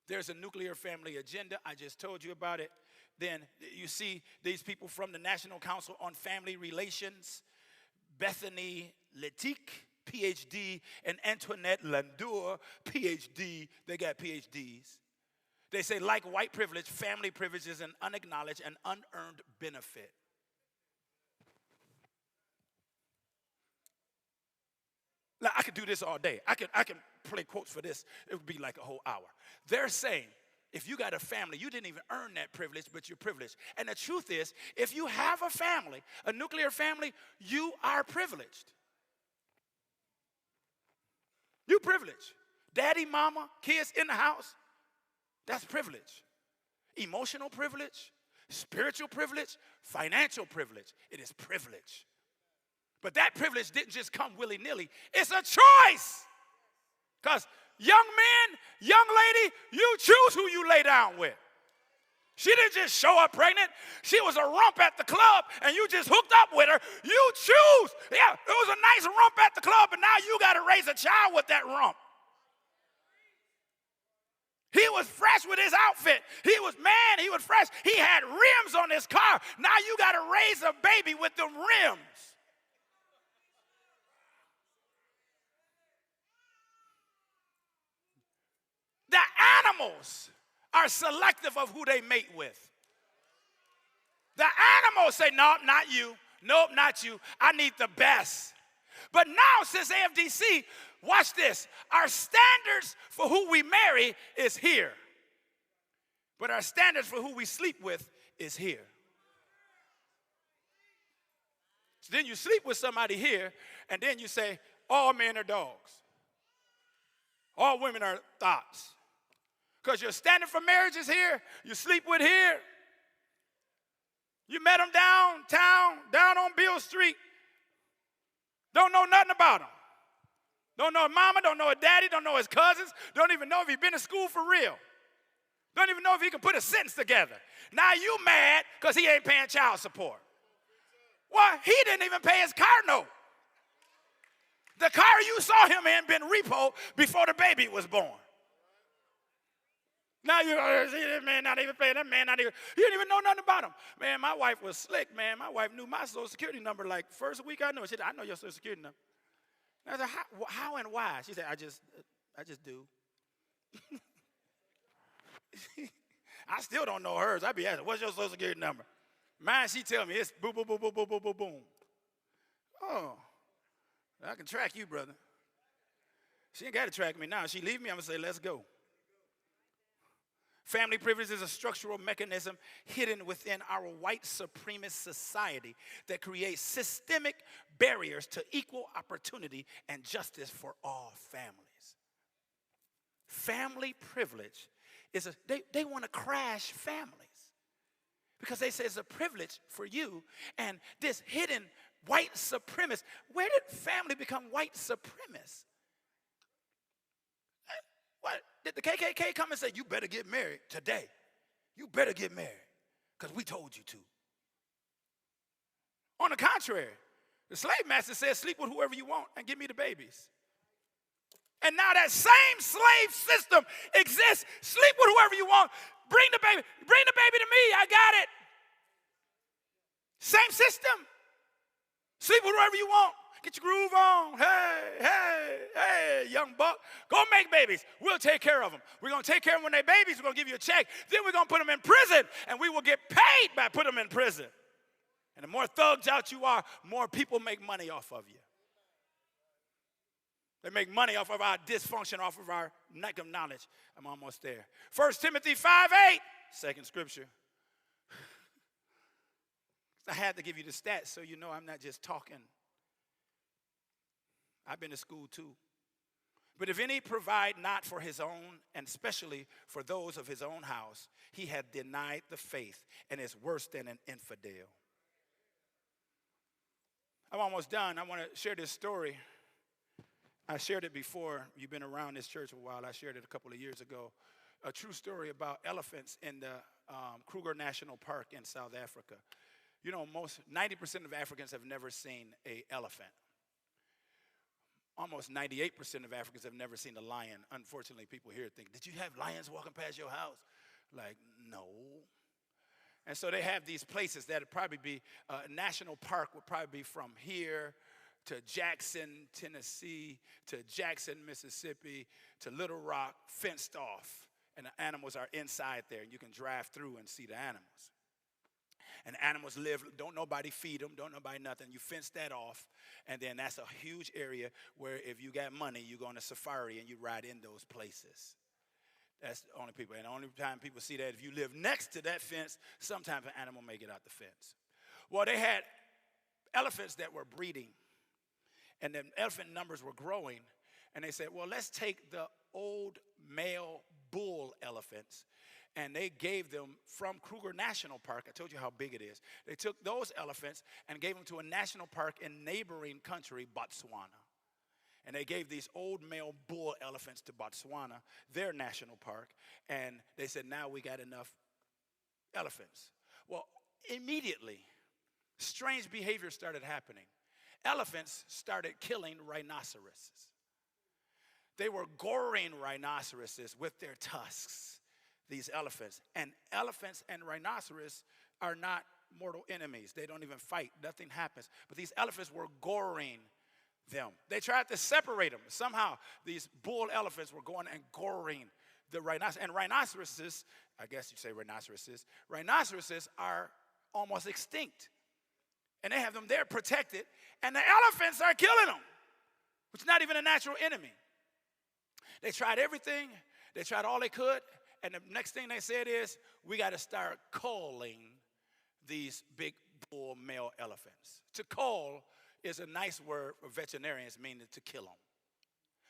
There's a nuclear family agenda. I just told you about it. Then you see these people from the National Council on Family Relations, Bethany Letique, PhD, and Antoinette Landour, PhD. They got PhDs. They say, like white privilege, family privilege is an unacknowledged and unearned benefit. Now, I could do this all day. I can play quotes for this. It would be like a whole hour. They're saying, if you got a family, you didn't even earn that privilege, but you're privileged. And the truth is, if you have a family, a nuclear family, you are privileged. You privileged. Daddy, mama, kids in the house, that's privilege. Emotional privilege, spiritual privilege, financial privilege. It is privilege. But that privilege didn't just come willy-nilly. It's a choice. Because young man, young lady, you choose who you lay down with. She didn't just show up pregnant. She was a rump at the club, and you just hooked up with her. You choose. Yeah, it was a nice rump at the club, but now you got to raise a child with that rump. He was fresh with his outfit. He was fresh. He had rims on his car. Now you got to raise a baby with them rims. The animals are selective of who they mate with. The animals say, no, not you. Nope, not you. I need the best. But now, since AFDC, watch this. Our standards for who we marry is here. But our standards for who we sleep with is here. So then you sleep with somebody here, and then you say, all men are dogs. All women are thoughts. Because your standard for marriage is here. You sleep with here. You met them downtown, down on Beale Street. Don't know nothing about him. Don't know his mama, don't know his daddy, don't know his cousins. Don't even know if he's been to school for real. Don't even know if he can put a sentence together. Now you mad because he ain't paying child support. Well, he didn't even pay his car note. The car you saw him in been repoed before the baby was born. Now you see this man not even paying, that man not even, he didn't even know nothing about him. Man, my wife was slick, man. My wife knew my social security number like first week I knew it. She said, I know your social security number. And I said, how and why? She said, I just do. I still don't know hers. I be asking, what's your social security number? Mine, she tell me, it's boom, boom, boom, boom, boom, boom, boom, boom. Oh, I can track you, brother. She ain't got to track me now. She leave me, I'm going to say, let's go. Family privilege is a structural mechanism hidden within our white supremacist society that creates systemic barriers to equal opportunity and justice for all families. Family privilege is they want to crash families because they say it's a privilege for you, and this hidden white supremacist. Where did family become white supremacist? What? Did the KKK come and say, you better get married today? You better get married because we told you to. On the contrary, the slave master said, sleep with whoever you want and give me the babies. And now that same slave system exists. Sleep with whoever you want. Bring the baby to me. I got it. Same system. Sleep with whoever you want. Get your groove on. Hey, young buck. Go make babies. We'll take care of them. We're going to take care of them when they're babies. We're going to give you a check. Then we're going to put them in prison, and we will get paid by putting them in prison. And the more thugged out you are, more people make money off of you. They make money off of our dysfunction, off of our lack of knowledge. I'm almost there. 1 Timothy 5:8, second scripture. I had to give you the stats so you know I'm not just talking. I've been to school too. But if any provide not for his own, and especially for those of his own house, he hath denied the faith and is worse than an infidel. I'm almost done. I want to share this story. I shared it before. You've been around this church a while. I shared it a couple of years ago. A true story about elephants in the Kruger National Park in South Africa. You know, 90% of Africans have never seen an elephant. Almost 98% of Africans have never seen a lion. Unfortunately, people here think, did you have lions walking past your house? Like, no. And so they have these places that would probably be, national park would probably be from here to Jackson, Tennessee, to Jackson, Mississippi, to Little Rock, fenced off. And the animals are inside there, and you can drive through and see the animals. And animals live, don't nobody feed them, don't nobody nothing. You fence that off, and then that's a huge area where if you got money, you go on a safari and you ride in those places. That's the only people. And the only time people see that, if you live next to that fence, sometimes an animal may get out the fence. Well, they had elephants that were breeding, and the elephant numbers were growing. And they said, well, let's take the old male bull elephants. And they gave them from Kruger National Park. I told you how big it is. They took those elephants and gave them to a national park in neighboring country, Botswana. And they gave these old male bull elephants to Botswana, their national park. And they said, now we got enough elephants. Well, immediately, strange behavior started happening. Elephants started killing rhinoceroses. They were goring rhinoceroses with their tusks, these elephants. And elephants and rhinoceros are not mortal enemies. They don't even fight. Nothing happens. But these elephants were goring them. They tried to separate them. Somehow, these bull elephants were going and goring the rhinoceros. And rhinoceroses, I guess you'd say rhinoceroses are almost extinct. And they have them there protected. And the elephants are killing them, which is not even a natural enemy. They tried everything. They tried all they could. And the next thing they said is, we got to start culling these big bull male elephants. To cull is a nice word for veterinarians, meaning to kill them.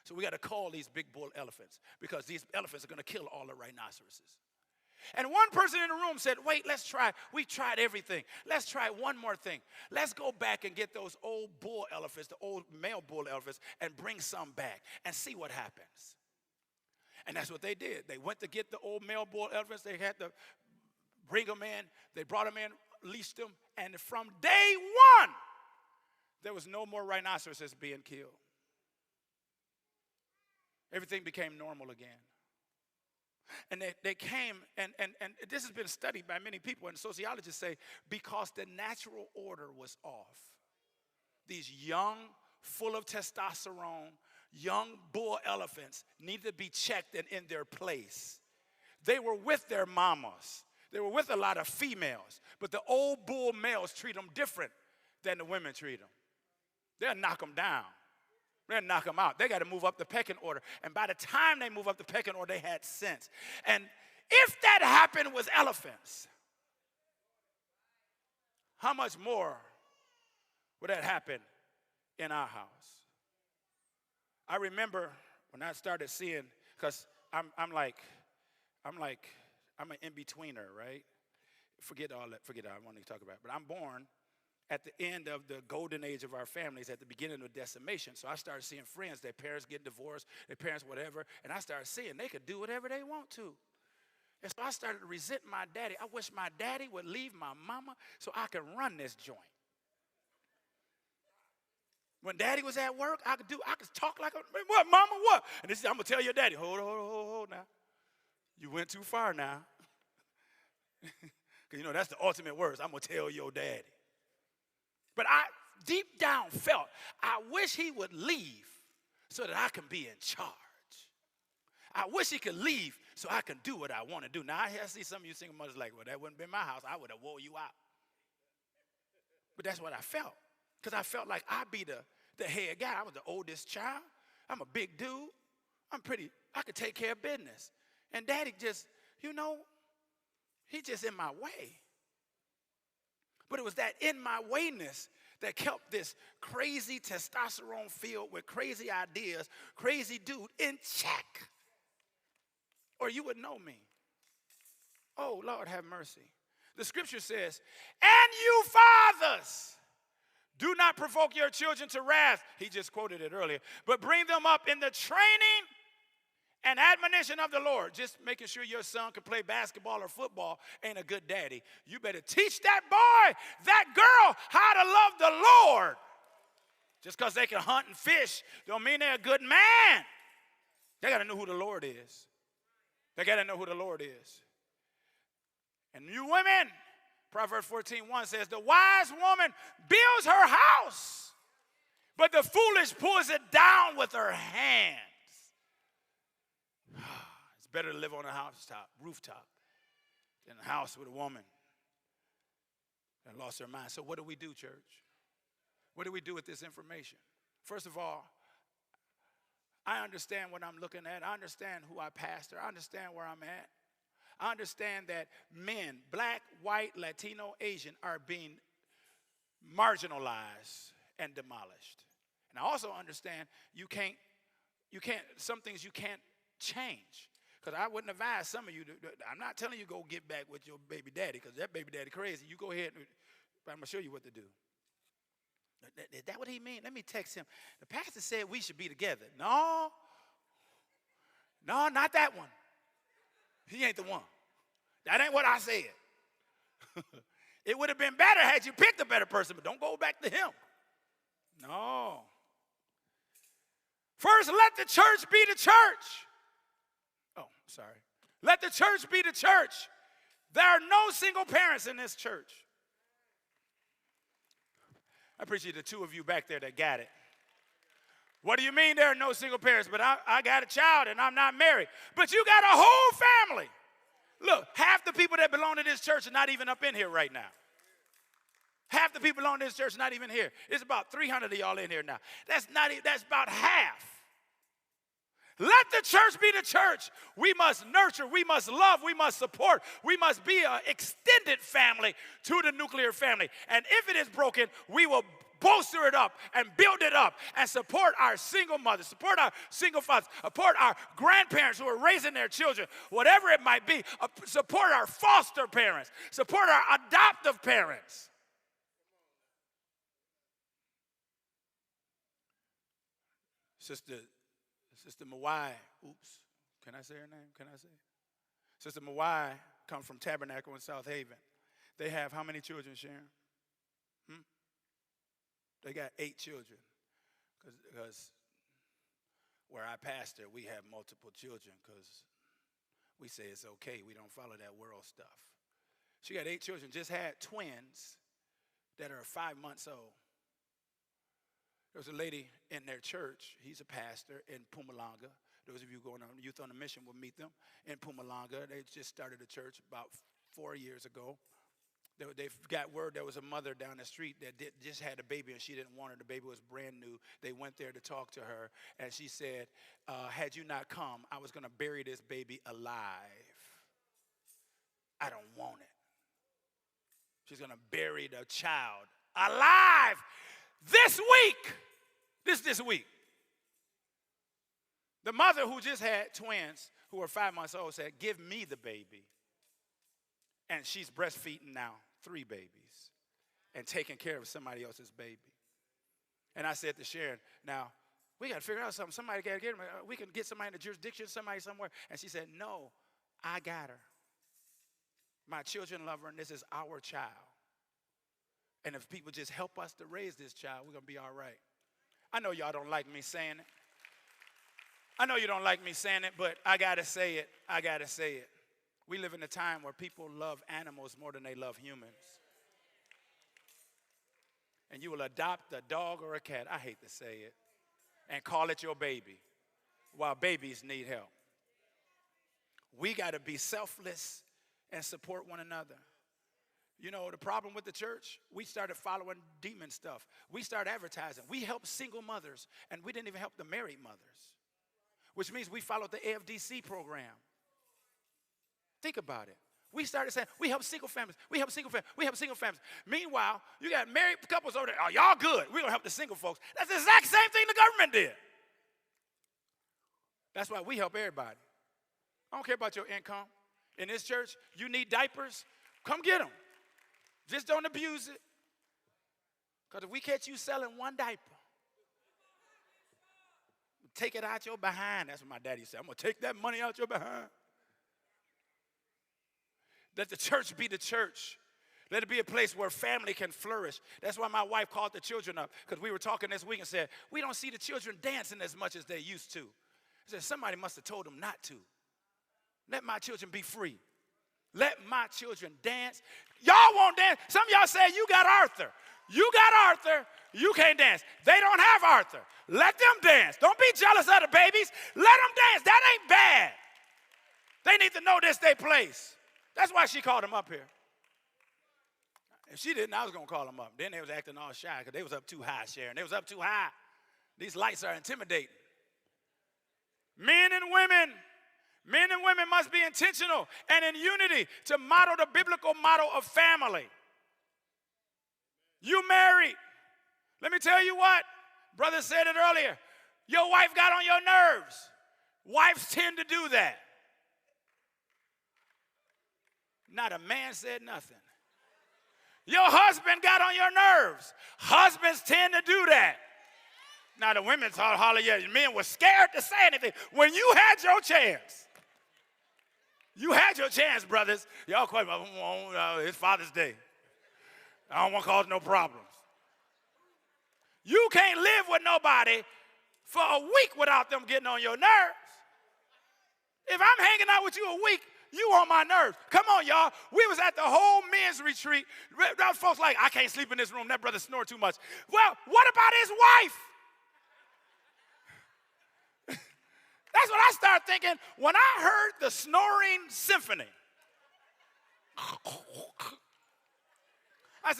So we got to cull these big bull elephants because these elephants are going to kill all the rhinoceroses. And one person in the room said, wait, let's try. We tried everything. Let's try one more thing. Let's go back and get those old bull elephants, the old male bull elephants, and bring some back and see what happens. And that's what they did. They went to get the old male bull elephants. They had to bring them in. They brought them in, leashed them. And from day one, there was no more rhinoceroses being killed. Everything became normal again. And they came, and this has been studied by many people, and sociologists say because the natural order was off. These young, full of testosterone, young bull elephants need to be checked and in their place. They were with their mamas. They were with a lot of females. But the old bull males treat them different than the women treat them. They'll knock them down. They'll knock them out. They got to move up the pecking order. And by the time they move up the pecking order, they had sense. And if that happened with elephants, how much more would that happen in our house? I remember when I started seeing, because I'm an in-betweener, right? Forget all that. I want to talk about it. But I'm born at the end of the golden age of our families, at the beginning of decimation. So I started seeing friends, their parents get divorced, their parents whatever, and I started seeing they could do whatever they want to. And so I started to resent my daddy. I wish my daddy would leave my mama so I could run this joint. When daddy was at work, I could talk like what, mama, what? And this is, I'm going to tell your daddy, hold now. You went too far now. Because, that's the ultimate words. I'm going to tell your daddy. But I deep down felt, I wish he would leave so that I can be in charge. I wish he could leave so I can do what I want to do. Now, I see some of you single mothers like, well, that wouldn't be my house. I would have wore you out. But that's what I felt. Because I felt like I'd be the head guy. I was the oldest child. I'm a big dude. I could take care of business. And daddy just, he just in my way. But it was that in my wayness that kept this crazy testosterone filled with crazy ideas, crazy dude in check. Or you would know me. Oh, Lord, have mercy. The scripture says, and you fathers, do not provoke your children to wrath. He just quoted it earlier. But bring them up in the training and admonition of the Lord. Just making sure your son can play basketball or football ain't a good daddy. You better teach that boy, that girl, how to love the Lord. Just because they can hunt and fish don't mean they're a good man. They got to know who the Lord is. They got to know who the Lord is. And you women, Proverbs 14:1 says, the wise woman builds her house, but the foolish pulls it down with her hands. It's better to live on a rooftop, than a house with a woman They lost their mind. So what do we do, church? What do we do with this information? First of all, I understand what I'm looking at. I understand who I pastor. I understand where I'm at. I understand that men, black, white, Latino, Asian, are being marginalized and demolished. And I also understand some things you can't change. Because I wouldn't advise some of you I'm not telling you go get back with your baby daddy, because that baby daddy crazy. You go ahead, but I'm going to show you what to do. Is that what he mean? Let me text him. The pastor said we should be together. No, not that one. He ain't the one. That ain't what I said. It would have been better had you picked a better person, but don't go back to him. No. First, let the church be the church. Oh, sorry. Let the church be the church. There are no single parents in this church. I appreciate the two of you back there that got it. What do you mean there are no single parents? But I got a child and I'm not married. But you got a whole family. Look, half the people that belong to this church are not even up in here right now. Half the people belong to this church are not even here. It's about 300 of y'all in here now. That's about half. Let the church be the church. We must nurture, we must love, we must support. We must be an extended family to the nuclear family. And if it is broken, we will bolster it up and build it up and support our single mothers, support our single fathers, support our grandparents who are raising their children, whatever it might be, support our foster parents, support our adoptive parents. Sister Mawai, can I say her name? Can I say it? Sister Mawai comes from Tabernacle in South Haven. They have how many children, Sharon? They got 8 children. Because where I pastor, we have multiple children because we say it's okay. We don't follow that world stuff. She got 8 children, just had twins that are 5 months old. There was a lady in their church. He's a pastor in Pumalanga. Those of you going on Youth on a Mission will meet them in Pumalanga. They just started a church about 4 years ago. They got word there was a mother down the street that just had a baby and she didn't want her. The baby was brand new. They went there to talk to her, and she said, had you not come, I was going to bury this baby alive. I don't want it. She's going to bury the child alive. This week, the mother who just had twins who were 5 months old said, give me the baby. And she's breastfeeding now 3 babies and taking care of somebody else's baby. And I said to Sharon, now, we got to figure out something. Somebody got to get him. We can get somebody in the jurisdiction, somebody somewhere. And she said, no, I got her. My children love her, and this is our child. And if people just help us to raise this child, we're going to be all right. I know y'all don't like me saying it. I know you don't like me saying it, but I got to say it. I got to say it. We live in a time where people love animals more than they love humans. And you will adopt a dog or a cat, I hate to say it, and call it your baby while babies need help. We got to be selfless and support one another. You know, the problem with the church, we started following demon stuff. We started advertising. We helped single mothers, and we didn't even help the married mothers, which means we followed the AFDC program. Think about it. We started saying, we help single families. We help single families. We help single families. Meanwhile, you got married couples over there. Oh, y'all good. We're going to help the single folks. That's the exact same thing the government did. That's why we help everybody. I don't care about your income. In this church, you need diapers, come get them. Just don't abuse it. Because if we catch you selling one diaper, take it out your behind. That's what my daddy said. I'm going to take that money out your behind. Let the church be the church. Let it be a place where family can flourish. That's why my wife called the children up, because we were talking this week and said, we don't see the children dancing as much as they used to. I said, somebody must have told them not to. Let my children be free. Let my children dance. Y'all won't dance. Some of y'all say, you got Arthur. You got Arthur. You can't dance. They don't have Arthur. Let them dance. Don't be jealous of the babies. Let them dance. That ain't bad. They need to know this their place. That's why she called him up here. If she didn't, I was going to call them up. Then they was acting all shy because they was up too high, Sharon. They was up too high. These lights are intimidating. Men and women must be intentional and in unity to model the biblical model of family. You married. Let me tell you what. Brother said it earlier. Your wife got on your nerves. Wives tend to do that. Not a man said nothing. Your husband got on your nerves. Husbands tend to do that. Now the women thought, holler, yeah, men were scared to say anything. When you had your chance, brothers. Y'all quite, it's Father's Day. I don't want to cause no problems. You can't live with nobody for a week without them getting on your nerves. If I'm hanging out with you a week, you on my nerves. Come on, y'all. We was at the whole men's retreat. Those folks like, I can't sleep in this room. That brother snore too much. Well, what about his wife? That's what I started thinking when I heard the snoring symphony. I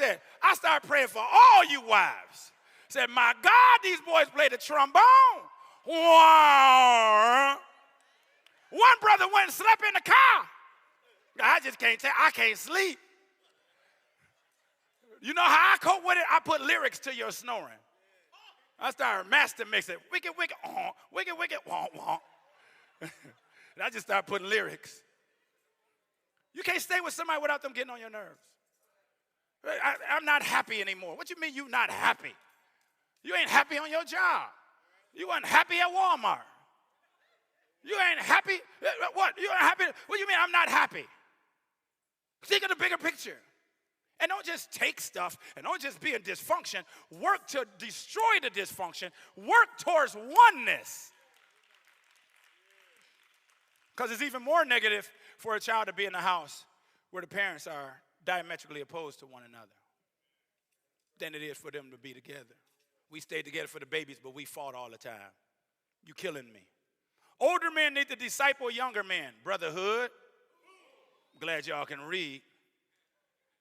started praying for all you wives. Said, my God, these boys play the trombone. One brother went and slept in the car. I just can't tell. I can't sleep. You know how I cope with it? I put lyrics to your snoring. I started master mixing. Wicked, wicked, wicked, wicked, wonk. And I just started putting lyrics. You can't stay with somebody without them getting on your nerves. I'm not happy anymore. What you mean you not happy? You ain't happy on your job. You weren't happy at Walmart. You ain't happy? What? You ain't happy? What do you mean I'm not happy? Think of the bigger picture. And don't just take stuff and don't just be in dysfunction. Work to destroy the dysfunction. Work towards oneness. Because it's even more negative for a child to be in a house where the parents are diametrically opposed to one another than it is for them to be together. We stayed together for the babies, but we fought all the time. You killing me. Older men need to disciple younger men. Brotherhood. I'm glad y'all can read.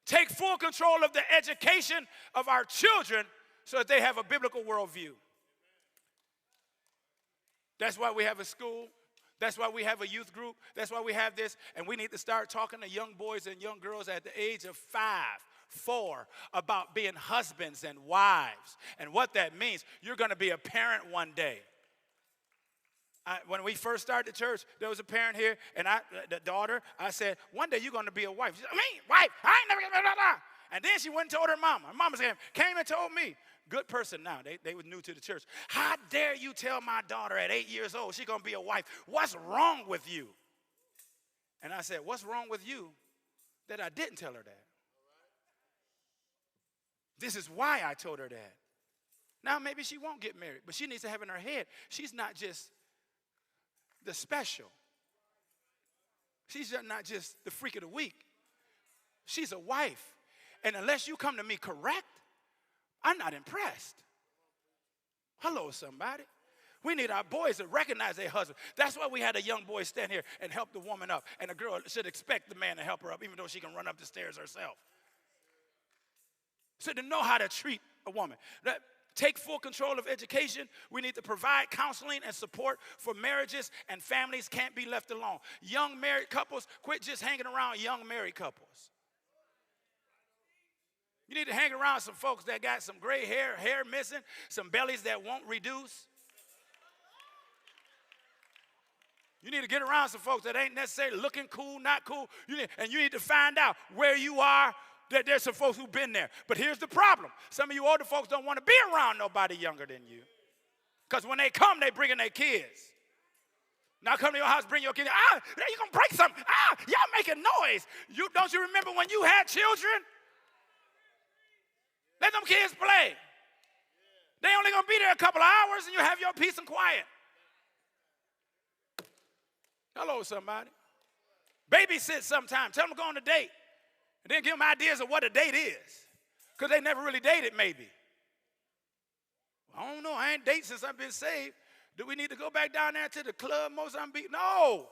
Take full control of the education of our children so that they have a biblical worldview. That's why we have a school. That's why we have a youth group. That's why we have this. And we need to start talking to young boys and young girls at the age of 5, 4 about being husbands and wives and what that means. You're going to be a parent one day. When we first started the church, there was a parent here, and the daughter, I said, one day you're going to be a wife. She said, me, wife? I ain't never, blah, blah, blah. And then she went and told her mama. Her mama came and told me. Good person now. They were new to the church. How dare you tell my daughter at 8 years old she's going to be a wife? What's wrong with you? And I said, what's wrong with you that I didn't tell her that? This is why I told her that. Now, maybe she won't get married, but she needs to have in her head, she's not just the special. She's not just the freak of the week. She's a wife. And unless you come to me correct, I'm not impressed. Hello, somebody. We need our boys to recognize their husband. That's why we had a young boy stand here and help the woman up. And a girl should expect the man to help her up, even though she can run up the stairs herself. So to know how to treat a woman. Take full control of education. We need to provide counseling and support for marriages, and families can't be left alone. Young married couples, quit just hanging around young married couples. You need to hang around some folks that got some gray hair missing, some bellies that won't reduce. You need to get around some folks that ain't necessarily looking cool, not cool. You need to find out where you are. There's some folks who've been there. But here's the problem. Some of you older folks don't want to be around nobody younger than you. Because when they come, they bring in their kids. Now come to your house, bring your kids. You're going to break something. Y'all making noise. Don't you remember when you had children? Let them kids play. They only going to be there a couple of hours and you have your peace and quiet. Hello, somebody. Babysit sometime. Tell them to go on a date. And then give them ideas of what a date is. Because they never really dated, maybe. Well, I don't know. I ain't dated since I've been saved. Do we need to go back down there to the club, Mozambique? No.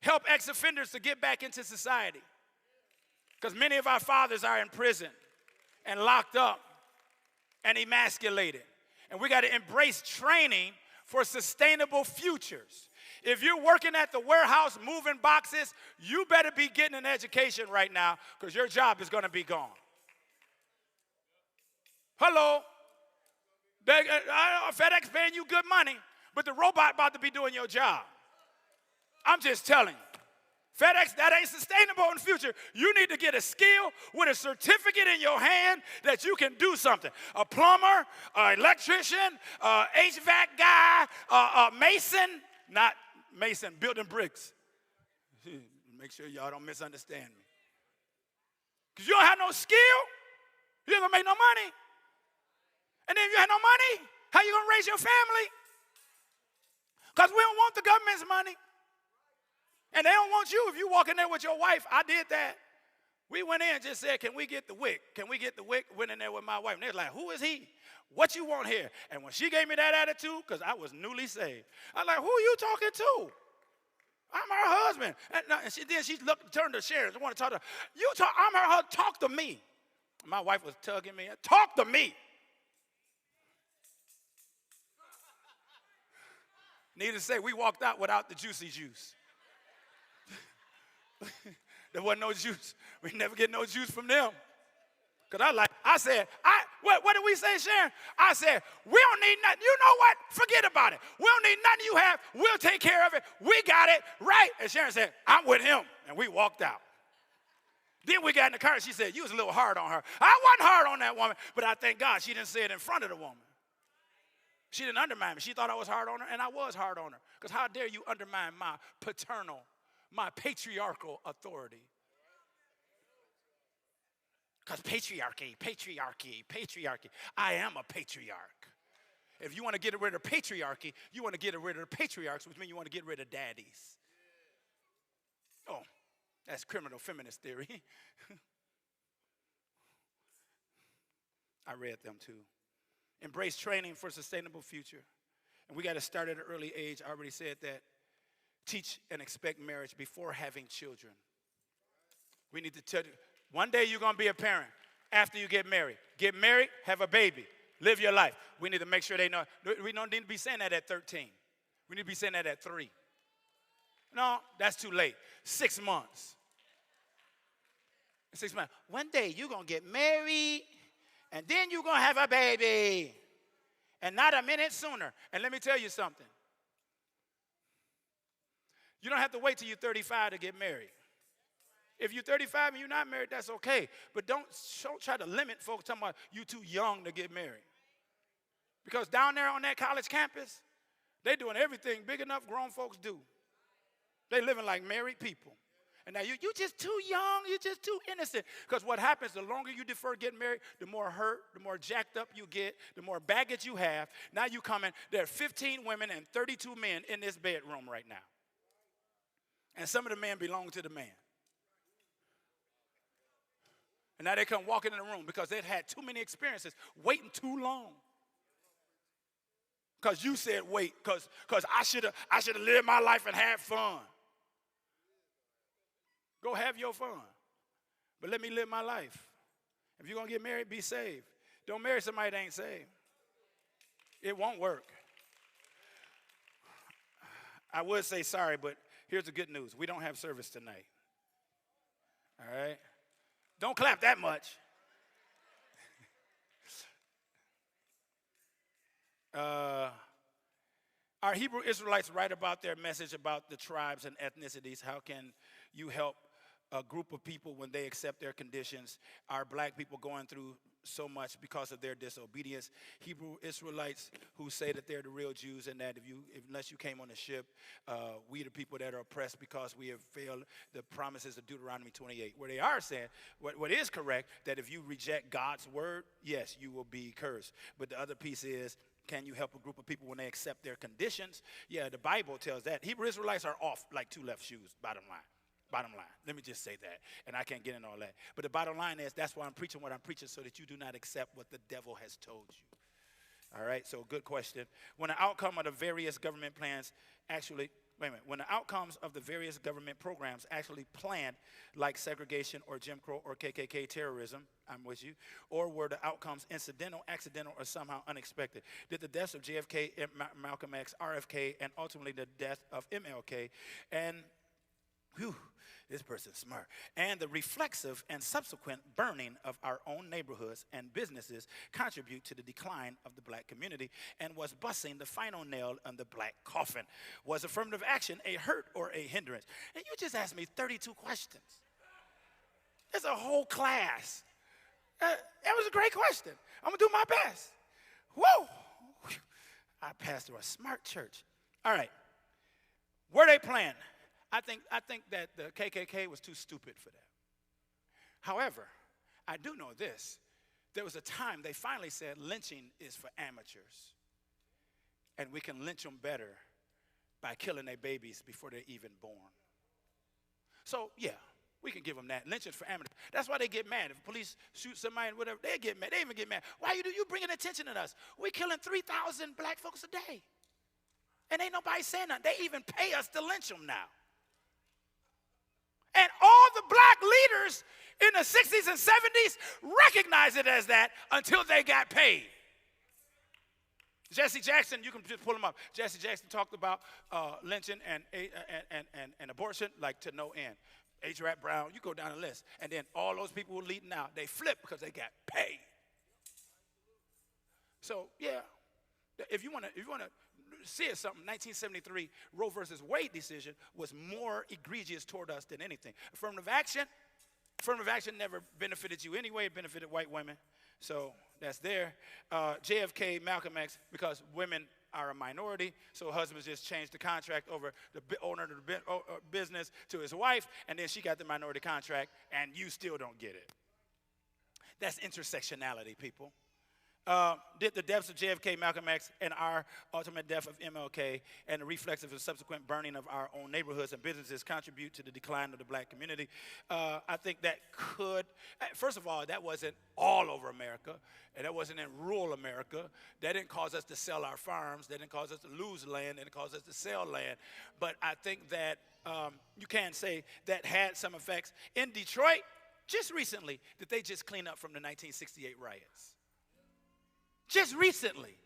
Help ex-offenders to get back into society. Because many of our fathers are in prison and locked up and emasculated. And we got to embrace training for sustainable futures. If you're working at the warehouse moving boxes, you better be getting an education right now because your job is going to be gone. Hello. FedEx paying you good money, but the robot about to be doing your job. I'm just telling you. FedEx, that ain't sustainable in the future. You need to get a skill with a certificate in your hand that you can do something. A plumber, an electrician, HVAC guy, a mason, not mason, building bricks. Make sure y'all don't misunderstand me. Because you don't have no skill, you ain't going to make no money. And then if you have no money, how you going to raise your family? Because we don't want the government's money. And they don't want you if you walk in there with your wife. I did that. We went in and just said, can we get the wick? Can we get the wick? Went in there with my wife. And they was like, who is he? What you want here? And when she gave me that attitude, because I was newly saved, I was like, who are you talking to? I'm her husband. And she looked, turned to Sharon. I want to talk to her. I'm her husband. Talk to me. My wife was tugging me. Talk to me. Needless to say, we walked out without the juicy juice. There wasn't no juice. We never get no juice from them. Because what did we say, Sharon? I said, we don't need nothing. You know what? Forget about it. We don't need nothing you have. We'll take care of it. We got it, right? And Sharon said, I'm with him. And we walked out. Then we got in the car and she said, you was a little hard on her. I wasn't hard on that woman, but I thank God she didn't say it in front of the woman. She didn't undermine me. She thought I was hard on her, and I was hard on her. Because how dare you undermine my patriarchal authority? Because patriarchy. I am a patriarch. If you want to get rid of patriarchy, you want to get rid of the patriarchs, which means you want to get rid of daddies. Oh, that's criminal feminist theory. I read them too. Embrace training for a sustainable future. And we got to start at an early age. I already said that. Teach and expect marriage before having children. We need to tell you, one day you're going to be a parent after you get married. Get married, have a baby, live your life. We need to make sure they know. We don't need to be saying that at 13. We need to be saying that at 3. No, that's too late. 6 months. 6 months. One day you're going to get married, and then you're going to have a baby. And not a minute sooner. And let me tell you something. You don't have to wait till you're 35 to get married. If you're 35 and you're not married, that's okay. But don't try to limit folks talking about you too young to get married. Because down there on that college campus, they're doing everything big enough grown folks do. They're living like married people. And now you're just too young, you're just too innocent. Because what happens, the longer you defer getting married, the more hurt, the more jacked up you get, the more baggage you have. Now you come in, there are 15 women and 32 men in this bedroom right now. And some of the men belong to the man. And now they come walking in the room because they've had too many experiences, waiting too long. Because you said wait, because I should have lived my life and had fun. Go have your fun. But let me live my life. If you're going to get married, be saved. Don't marry somebody that ain't saved. It won't work. I would say sorry, but here's the good news. We don't have service tonight. All right? Don't clap that much. Are Hebrew Israelites right about their message about the tribes and ethnicities? How can you help a group of people when they accept their conditions? Are black people going through so much because of their disobedience? Hebrew Israelites who say that they're the real Jews and that unless you came on the ship, we the people that are oppressed because we have failed the promises of Deuteronomy 28, where they are saying, what is correct, that if you reject God's word, yes, you will be cursed. But the other piece is, can you help a group of people when they accept their conditions? Yeah, the Bible tells that. Hebrew Israelites are off like 2 left shoes, bottom line. Bottom line. Let me just say that. And I can't get into all that. But the bottom line is that's why I'm preaching what I'm preaching, so that you do not accept what the devil has told you. All right? So good question. When the outcome of the various government plans actually, wait a minute, when the outcomes of the various government programs actually planned, like segregation or Jim Crow or KKK terrorism, I'm with you, or were the outcomes incidental, accidental, or somehow unexpected? Did the deaths of JFK, Malcolm X, RFK, and ultimately the death of MLK, and this person's smart, and the reflexive and subsequent burning of our own neighborhoods and businesses contribute to the decline of the black community and was busting the final nail on the black coffin? Was affirmative action a hurt or a hindrance? And you just asked me 32 questions. It's a whole class. It was a great question. I'm going to do my best. Whoa! I pastor a smart church. All right. Were they playing? I think that the KKK was too stupid for that. However, I do know this. There was a time they finally said lynching is for amateurs. And we can lynch them better by killing their babies before they're even born. So, yeah, we can give them that. Lynching for amateurs. That's why they get mad. If police shoot somebody and whatever, they get mad. They even get mad. Why you bringing attention to us? We're killing 3,000 black folks a day. And ain't nobody saying nothing. They even pay us to lynch them now. And all the black leaders in the 60s and 70s recognized it as that until they got paid. Jesse Jackson, you can just pull him up. Jesse Jackson talked about lynching and abortion like to no end. H. Rap Brown, you go down the list. And then all those people who were leading out, they flipped because they got paid. So, yeah, if you want to see it something, 1973 Roe versus Wade decision was more egregious toward us than anything. Affirmative action never benefited you anyway. It benefited white women. So that's there. JFK, Malcolm X, because women are a minority, so husbands just changed the contract over the owner of the business to his wife, and then she got the minority contract, and you still don't get it. That's intersectionality, people. Did the deaths of JFK, Malcolm X, and our ultimate death of MLK and the reflexive and subsequent burning of our own neighborhoods and businesses contribute to the decline of the black community? I think that could. First of all, that wasn't all over America, and that wasn't in rural America. That didn't cause us to sell our farms. That didn't cause us to lose land. That didn't cause us to sell land. But I think that you can say that had some effects. In Detroit, just recently, did they just clean up from the 1968 riots? Just recently.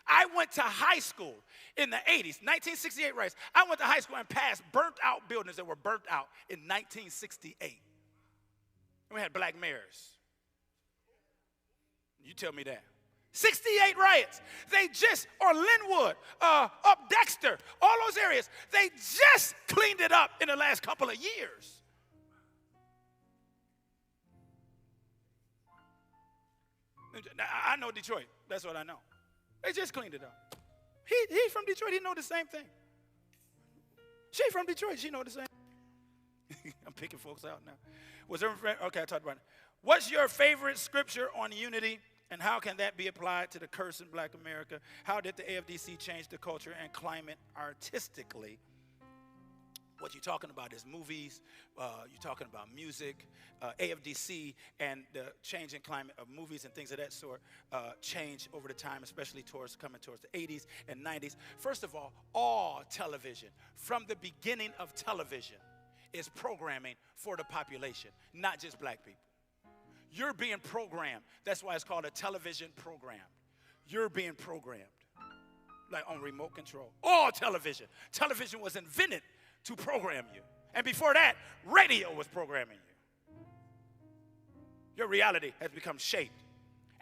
I went to high school in the 80s, 1968 riots. I went to high school and passed burnt out buildings that were burnt out in 1968. We had black mayors. You tell me that. 68 riots. Or Linwood, up Dexter, all those areas. They just cleaned it up in the last couple of years. I know Detroit. That's what I know. They just cleaned it up. He's from Detroit. He know the same thing. She from Detroit. She know the same. I'm picking folks out now. Okay, I talked about it. What's your favorite scripture on unity, and how can that be applied to the curse in black America? How did the AFDC change the culture and climate artistically? What you're talking about is movies, you're talking about music, AFDC, and the changing climate of movies and things of that sort change over the time, especially coming towards the 80s and 90s. First of all television, from the beginning of television, is programming for the population, not just black people. You're being programmed. That's why it's called a television program. You're being programmed, like on remote control. All television. Television was invented to program you. And before that, radio was programming you. Your reality has become shaped.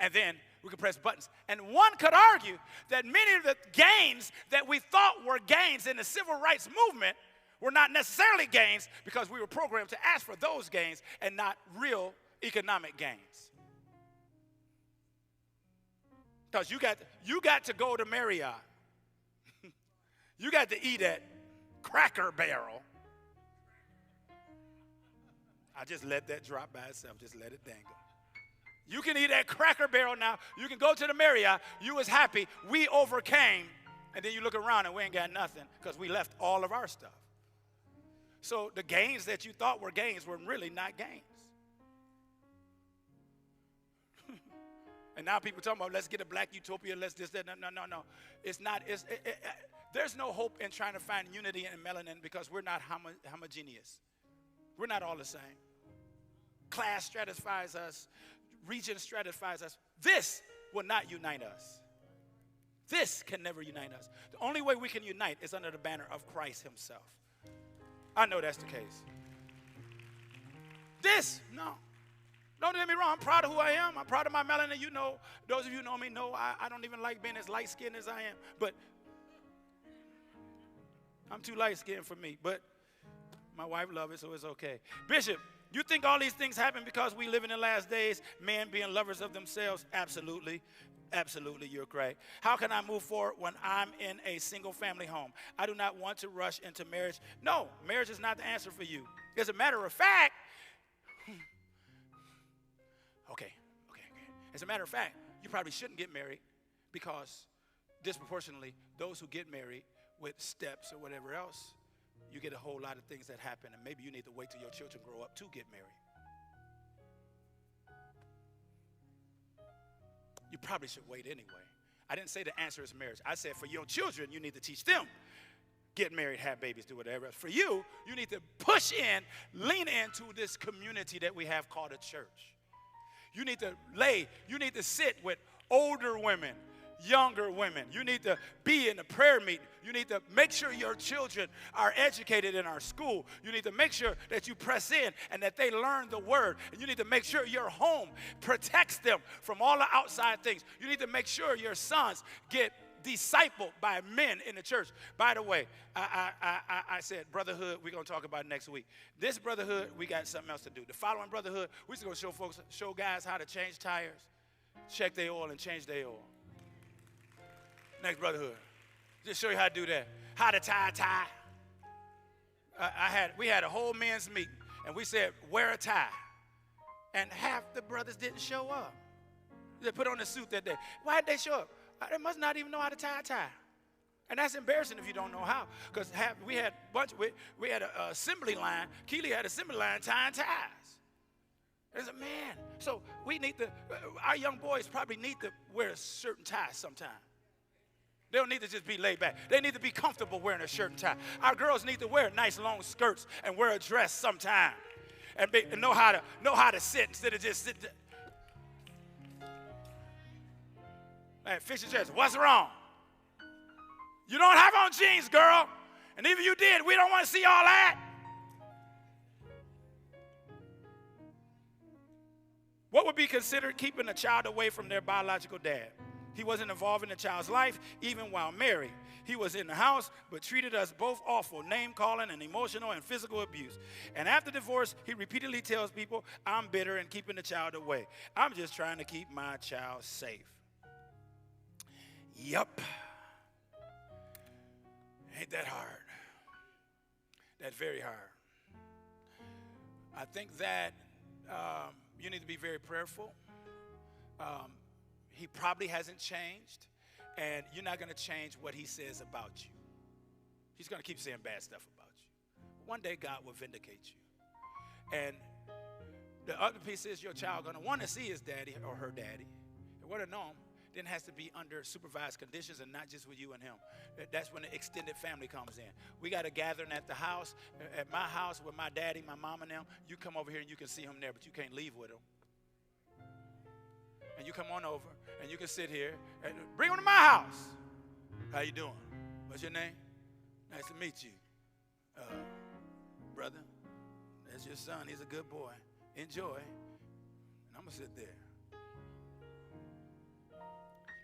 And then we could press buttons. And one could argue that many of the gains that we thought were gains in the civil rights movement were not necessarily gains because we were programmed to ask for those gains and not real economic gains. Because you got to go to Marriott. You got to eat at Cracker Barrel. I just let that drop by itself. Just let it dangle. You can eat at Cracker Barrel now. You can go to the Marriott. You was happy. We overcame. And then you look around and we ain't got nothing because we left all of our stuff. So the gains that you thought were gains were really not gains. And now people talking about let's get a black utopia, let's this, that. No. It's not. There's no hope in trying to find unity in melanin because we're not homogeneous. We're not all the same. Class stratifies us. Region stratifies us. This will not unite us. This can never unite us. The only way we can unite is under the banner of Christ himself. I know that's the case. No. Don't get me wrong. I'm proud of who I am. I'm proud of my melanin. You know, those of you who know me know I don't even like being as light-skinned as I am. But I'm too light-skinned for me. But my wife loves it, so it's okay. Bishop, you think all these things happen because we live in the last days, men being lovers of themselves? Absolutely. Absolutely, you're correct. How can I move forward when I'm in a single-family home? I do not want to rush into marriage. No, marriage is not the answer for you. As a matter of fact, okay. As a matter of fact, you probably shouldn't get married because disproportionately, those who get married with steps or whatever else, you get a whole lot of things that happen, and maybe you need to wait till your children grow up to get married. You probably should wait anyway. I didn't say the answer is marriage. I said for your children, you need to teach them. Get married, have babies, do whatever. For you, you need to push in, lean into this community that we have called a church. You need to sit with older women, younger women. You need to be in a prayer meeting. You need to make sure your children are educated in our school. You need to make sure that you press in and that they learn the word. And you need to make sure your home protects them from all the outside things. You need to make sure your sons get discipled by men in the church. By the way, I said brotherhood, we're going to talk about it next week. This brotherhood, we got something else to do. The following brotherhood, we're just going to show guys how to change tires, check their oil, and change their oil. Next brotherhood. Just show you how to do that. How to tie a tie. We had a whole men's meeting, and we said, wear a tie. And half the brothers didn't show up. They put on a suit that day. Why did they show up? They must not even know how to tie a tie. And that's embarrassing if you don't know how. Because we had an assembly line. Keely had an assembly line tying ties. There's a man. So our young boys probably need to wear a certain tie sometime. They don't need to just be laid back. They need to be comfortable wearing a shirt and tie. Our girls need to wear nice long skirts and wear a dress sometime. And know how to sit instead of just sit. Hey, Fisher Church, what's wrong? You don't have on jeans, girl. And even if you did, we don't want to see all that. What would be considered keeping a child away from their biological dad? He wasn't involved in the child's life, even while married. He was in the house, but treated us both awful, name-calling and emotional and physical abuse. And after divorce, he repeatedly tells people, I'm bitter and keeping the child away. I'm just trying to keep my child safe. Yup. Ain't that hard? That's very hard. I think that you need to be very prayerful. He probably hasn't changed, and you're not going to change what he says about you. He's going to keep saying bad stuff about you. One day, God will vindicate you. And the other piece is your child going to want to see his daddy or her daddy. And want to know him, then it has to be under supervised conditions and not just with you and him. That's when the extended family comes in. We got a gathering at the house, at my house with my daddy, my mom, and them. You come over here and you can see him there, but you can't leave with him. And you come on over, and you can sit here, and bring him to my house. How you doing? What's your name? Nice to meet you. Brother, that's your son. He's a good boy. Enjoy. And I'm going to sit there.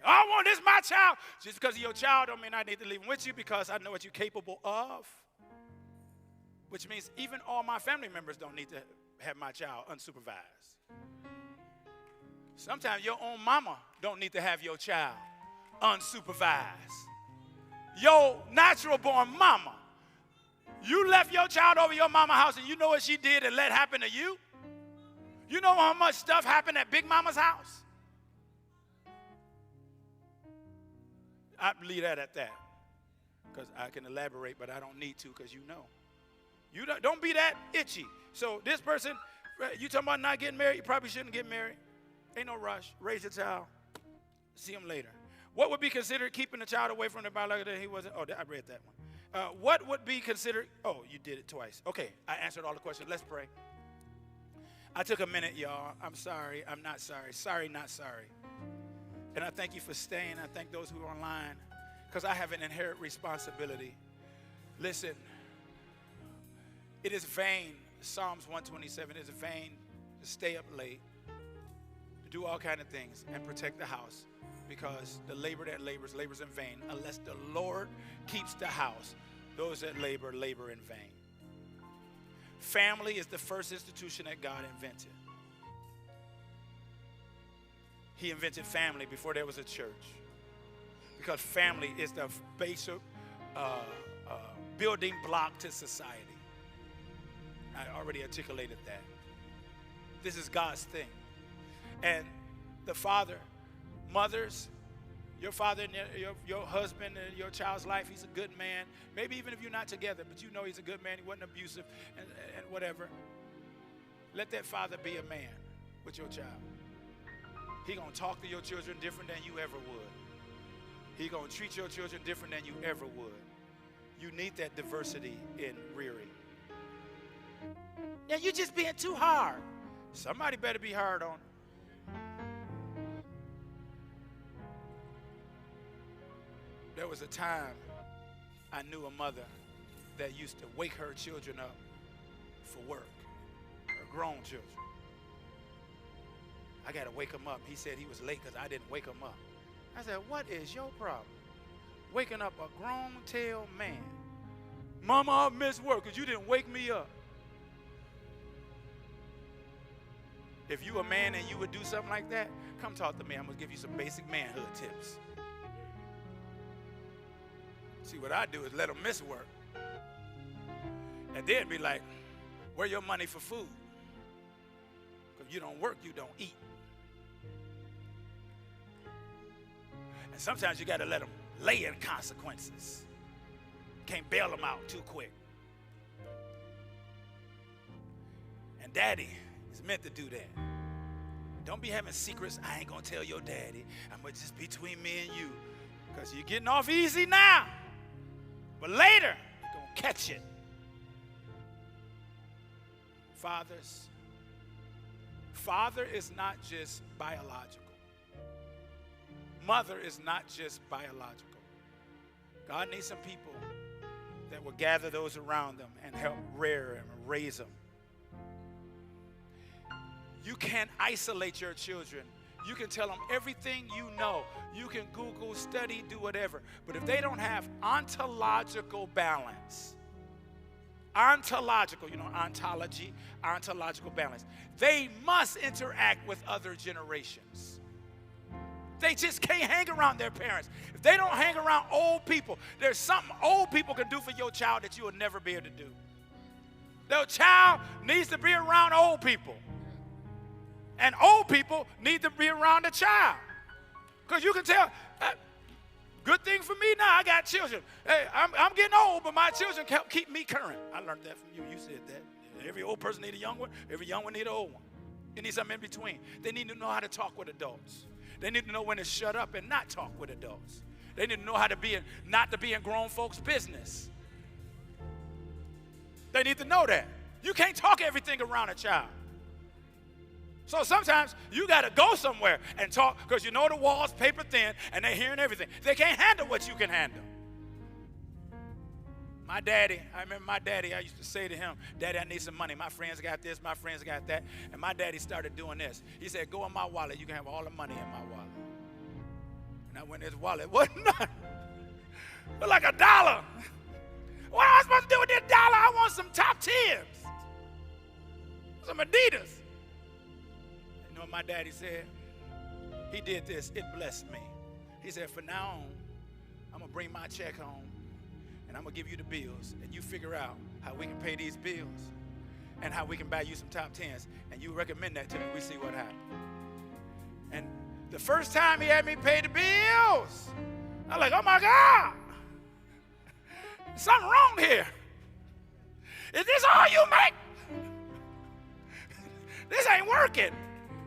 I want this my child. Just because of your child don't mean I need to leave him with you because I know what you're capable of. Which means even all my family members don't need to have my child unsupervised. Sometimes your own mama don't need to have your child unsupervised. Your natural born mama. You left your child over your mama's house and you know what she did and let happen to you? You know how much stuff happened at Big Mama's house? I leave that at that because I can elaborate, but I don't need to because you know. You don't be that itchy. So this person, you talking about not getting married, you probably shouldn't get married. Ain't no rush. Raise your child. See him later. What would be considered keeping a child away from the biological that he wasn't? Oh, I read that one. What would be considered? Oh, you did it twice. Okay, I answered all the questions. Let's pray. I took a minute, y'all. I'm sorry. I'm not sorry. Sorry, not sorry. And I thank you for staying. I thank those who are online because I have an inherent responsibility. Listen, it is vain. Psalms 127 is vain to stay up late, to do all kinds of things and protect the house, because the labor that labors in vain. Unless the Lord keeps the house, those that labor in vain. Family is the first institution that God invented. He invented family before there was a church, because family is the basic building block to society. I already articulated that. This is God's thing. And the father, mothers, your father and your husband and your child's life, he's a good man. Maybe even if you're not together, but you know he's a good man. He wasn't abusive and whatever. Let that father be a man with your child. He's going to talk to your children different than you ever would. He's going to treat your children different than you ever would. You need that diversity in rearing. Yeah, you're just being too hard. Somebody better be hard on it. There was a time I knew a mother that used to wake her children up for work, her grown children. I got to wake him up. He said he was late because I didn't wake him up. I said, what is your problem? Waking up a grown-tail man. Mama, I missed work because you didn't wake me up. If you a man and you would do something like that, come talk to me. I'm going to give you some basic manhood tips. See, what I do is let them miss work. And then be like, where your money for food? Because you don't work, you don't eat. And sometimes you got to let them lay in consequences. Can't bail them out too quick. And daddy is meant to do that. Don't be having secrets. I ain't going to tell your daddy. I'm going to just between me and you. Because you're getting off easy now. But later, you're going to catch it. Fathers, father is not just biological. Mother is not just biological. God needs some people that will gather those around them and help rear them and raise them. You can't isolate your children. You can tell them everything you know. You can Google, study, do whatever. But if they don't have ontological balance, ontological balance, they must interact with other generations. They just can't hang around their parents. If they don't hang around old people, there's something old people can do for your child that you will never be able to do. Their child needs to be around old people. And old people need to be around the child. Because you can tell, good thing for me now, I got children. Hey, I'm getting old, but my children keep me current. I learned that from you. You said that. Every old person needs a young one. Every young one needs an old one. You need something in between. They need to know how to talk with adults. They need to know when to shut up and not talk with adults. They need to know how to be not to be in grown folks' business. They need to know that. You can't talk everything around a child. So sometimes you got to go somewhere and talk, because you know the walls paper thin and they're hearing everything. They can't handle what you can handle. My daddy, I remember my daddy, I used to say to him, Daddy, I need some money. My friends got this, my friends got that. And my daddy started doing this. He said, go in my wallet. You can have all the money in my wallet. And I went in his wallet. It wasn't nothing. It was like $1. What am I supposed to do with this $1? I want some top Tims. Some Adidas. You know what my daddy said? He did this. It blessed me. He said, from now on, I'm going to bring my check home. And I'm going to give you the bills, and you figure out how we can pay these bills and how we can buy you some top 10s. And you recommend that to me. We see what happens. And the first time he had me pay the bills, I was like, oh, my God. Something wrong here. Is this all you make? This ain't working.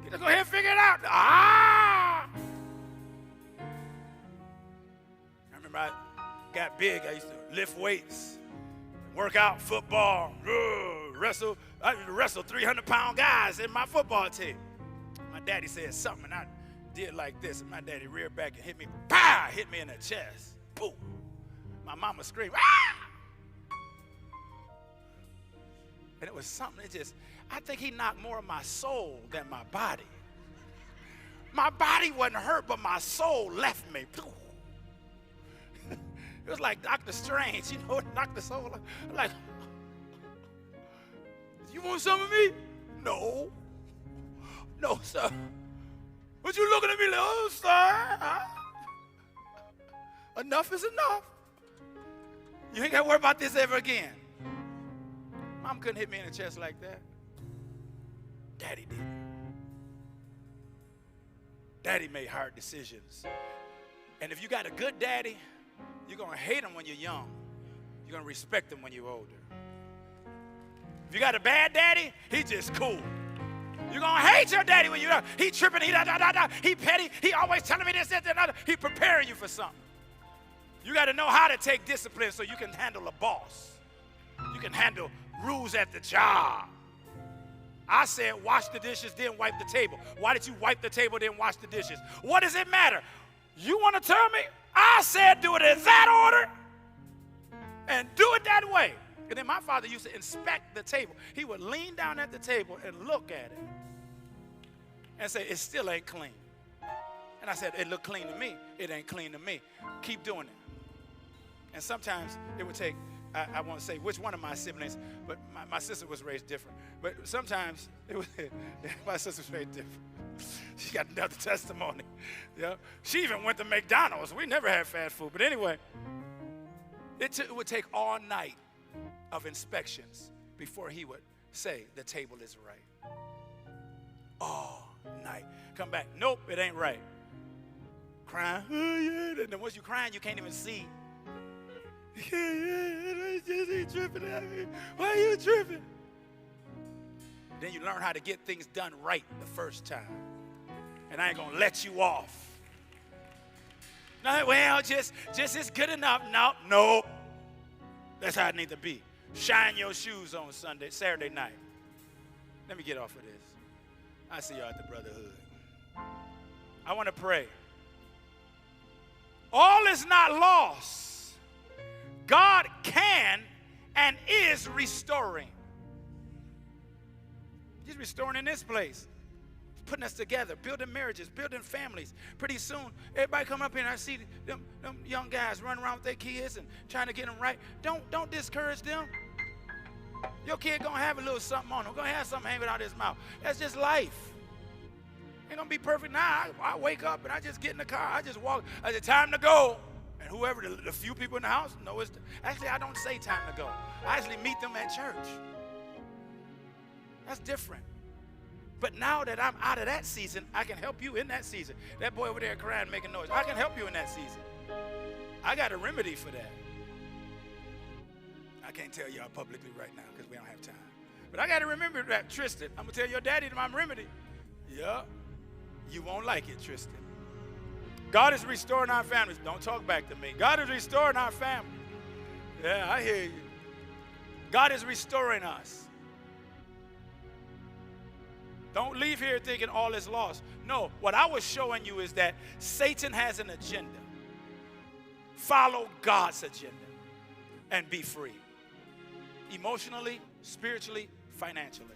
You just go ahead and figure it out. remember I got big. I used to lift weights, work out, football, wrestle. I used to wrestle 300-pound guys in my football team. My daddy said something, and I did like this, and my daddy reared back and hit me. Pow! Hit me in the chest. Boom. My mama screamed, ah! And it was something that just, I think he knocked more of my soul than my body. My body wasn't hurt, but my soul left me. It was like Dr. Strange, you know, knocked the soul out. I'm like, you want some of me? No. No, sir. But you looking at me like, oh, sir. Enough is enough. You ain't got to worry about this ever again. Mom couldn't hit me in the chest like that. Daddy did. Daddy made hard decisions. And if you got a good daddy, you're going to hate him when you're young. You're going to respect him when you're older. If you got a bad daddy, he just cool. You're going to hate your daddy when you're young. He tripping, he petty, he always telling me this, that, and other. He preparing you for something. You got to know how to take discipline so you can handle a boss. You can handle rules at the job. I said wash the dishes, then wipe the table. Why did you wipe the table, then wash the dishes? What does it matter? You want to tell me? I said do it in that order and do it that way. And then my father used to inspect the table. He would lean down at the table and look at it and say, it still ain't clean. And I said, it look clean to me. It ain't clean to me. Keep doing it. And sometimes it would take, I won't say which one of my siblings, but my sister was raised different. But sometimes it was, my sister was raised different. She got another testimony. Yeah, she even went to McDonald's. We never had fast food. But anyway, it would take all night of inspections before he would say the table is right. All night. Come back. Nope, it ain't right. Crying. Oh, yeah. And then once you crying, you can't even see. He tripping at me. Why are you tripping? Then you learn how to get things done right the first time. And I ain't going to let you off. No, well, just it's good enough. Nope. That's how it needs to be. Shine your shoes on Saturday night. Let me get off of this. I see y'all at the Brotherhood. I want to pray. All is not lost. God can and is restoring. He's restoring in this place. Putting us together, building marriages, building families. Pretty soon, everybody come up here and I see them young guys running around with their kids and trying to get them right. Don't discourage them. Your kid gonna have a little something on him. Gonna have something hanging out of his mouth. That's just life. Ain't gonna be perfect now. I wake up and I just get in the car. I just walk. I say, time to go. And whoever, the few people in the house know it's, actually I don't say time to go. I actually meet them at church. That's different. But now that I'm out of that season, I can help you in that season. That boy over there crying, making noise. I can help you in that season. I got a remedy for that. I can't tell y'all publicly right now because we don't have time. But I got to remember that, Tristan. I'm going to tell your daddy my remedy. Yeah, you won't like it, Tristan. God is restoring our families. Don't talk back to me. God is restoring our families. Yeah, I hear you. God is restoring us. Don't leave here thinking all is lost. No, what I was showing you is that Satan has an agenda. Follow God's agenda and be free. Emotionally, spiritually, financially.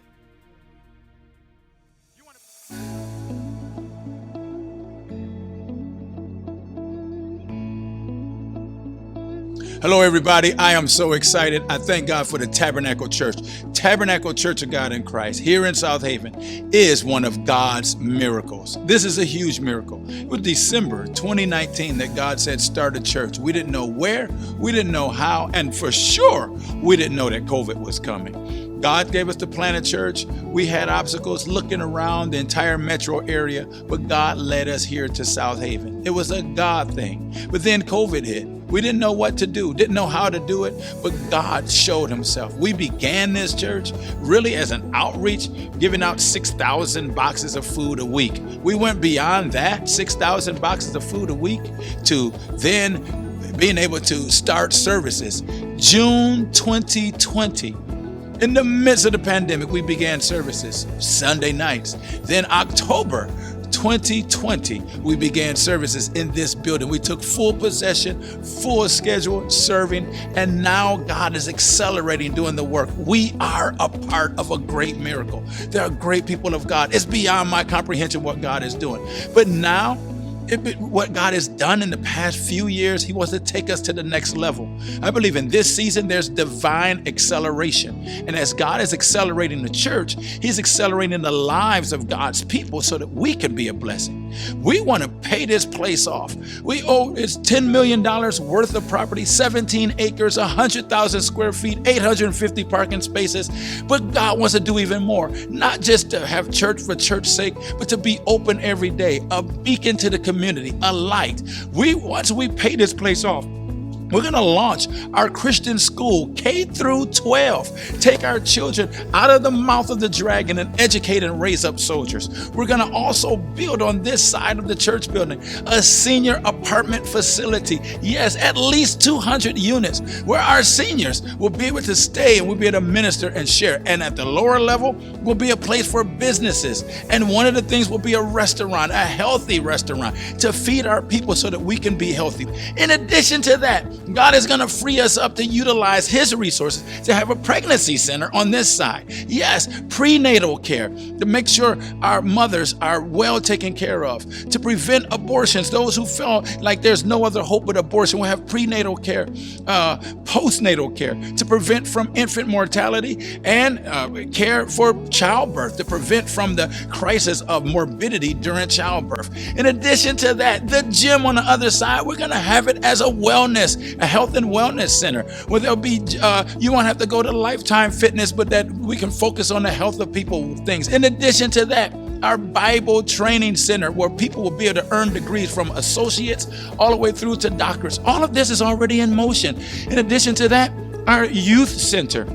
Hello, everybody. I am so excited. I thank God for the Tabernacle Church. Tabernacle Church of God in Christ here in South Haven is one of God's miracles. This is a huge miracle. It was December 2019 that God said start a church. We didn't know where, we didn't know how, and for sure, we didn't know that COVID was coming. God gave us to plant a church. We had obstacles looking around the entire metro area, but God led us here to South Haven. It was a God thing. But then COVID hit. We didn't know what to do, didn't know how to do it, but God showed himself. We began this church really as an outreach, giving out 6,000 boxes of food a week. We went beyond that, 6,000 boxes of food a week, to then being able to start services. June 2020, in the midst of the pandemic, we began services Sunday nights. Then October 2020, we began services in this building. We took full possession, full schedule, serving, and now God is accelerating doing the work. We are a part of a great miracle. There are great people of God. It's beyond my comprehension what God is doing. But now, what God has done in the past few years, He wants to take us to the next level. I believe in this season, there's divine acceleration. And as God is accelerating the church, He's accelerating the lives of God's people so that we can be a blessing. We want to pay this place off. We owe, it's $10 million worth of property, 17 acres, 100,000 square feet, 850 parking spaces. But God wants to do even more, not just to have church for church's sake, but to be open every day, a beacon to the community, a light. Once we pay this place off, we're going to launch our Christian school, K through 12. Take our children out of the mouth of the dragon and educate and raise up soldiers. We're going to also build on this side of the church building a senior apartment facility. Yes, at least 200 units where our seniors will be able to stay and we'll be able to minister and share. And at the lower level will be a place for businesses. And one of the things will be a restaurant, a healthy restaurant to feed our people so that we can be healthy. In addition to that, God is going to free us up to utilize His resources to have a pregnancy center on this side. Yes, prenatal care to make sure our mothers are well taken care of, to prevent abortions. Those who feel like there's no other hope but abortion will have prenatal care, postnatal care to prevent from infant mortality, and care for childbirth to prevent from the crisis of morbidity during childbirth. In addition to that, the gym on the other side, we're going to have it as a wellness, a health and wellness center where there'll be, you won't have to go to Lifetime Fitness, but that we can focus on the health of people things. In addition to that, our Bible training center where people will be able to earn degrees from associates all the way through to doctors. All of this is already in motion. In addition to that, our youth center,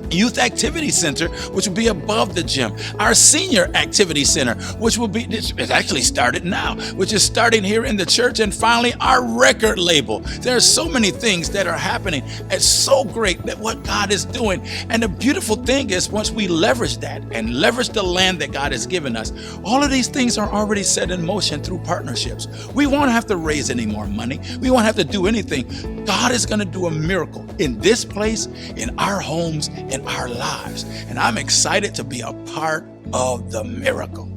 Youth Activity Center, which will be above the gym. Our Senior Activity Center, which will be, it's actually started now, which is starting here in the church. And finally, our record label. There are so many things that are happening. It's so great that what God is doing. And the beautiful thing is once we leverage that and leverage the land that God has given us, all of these things are already set in motion through partnerships. We won't have to raise any more money. We won't have to do anything. God is going to do a miracle in this place, in our homes, in our lives. And I'm excited to be a part of the miracle.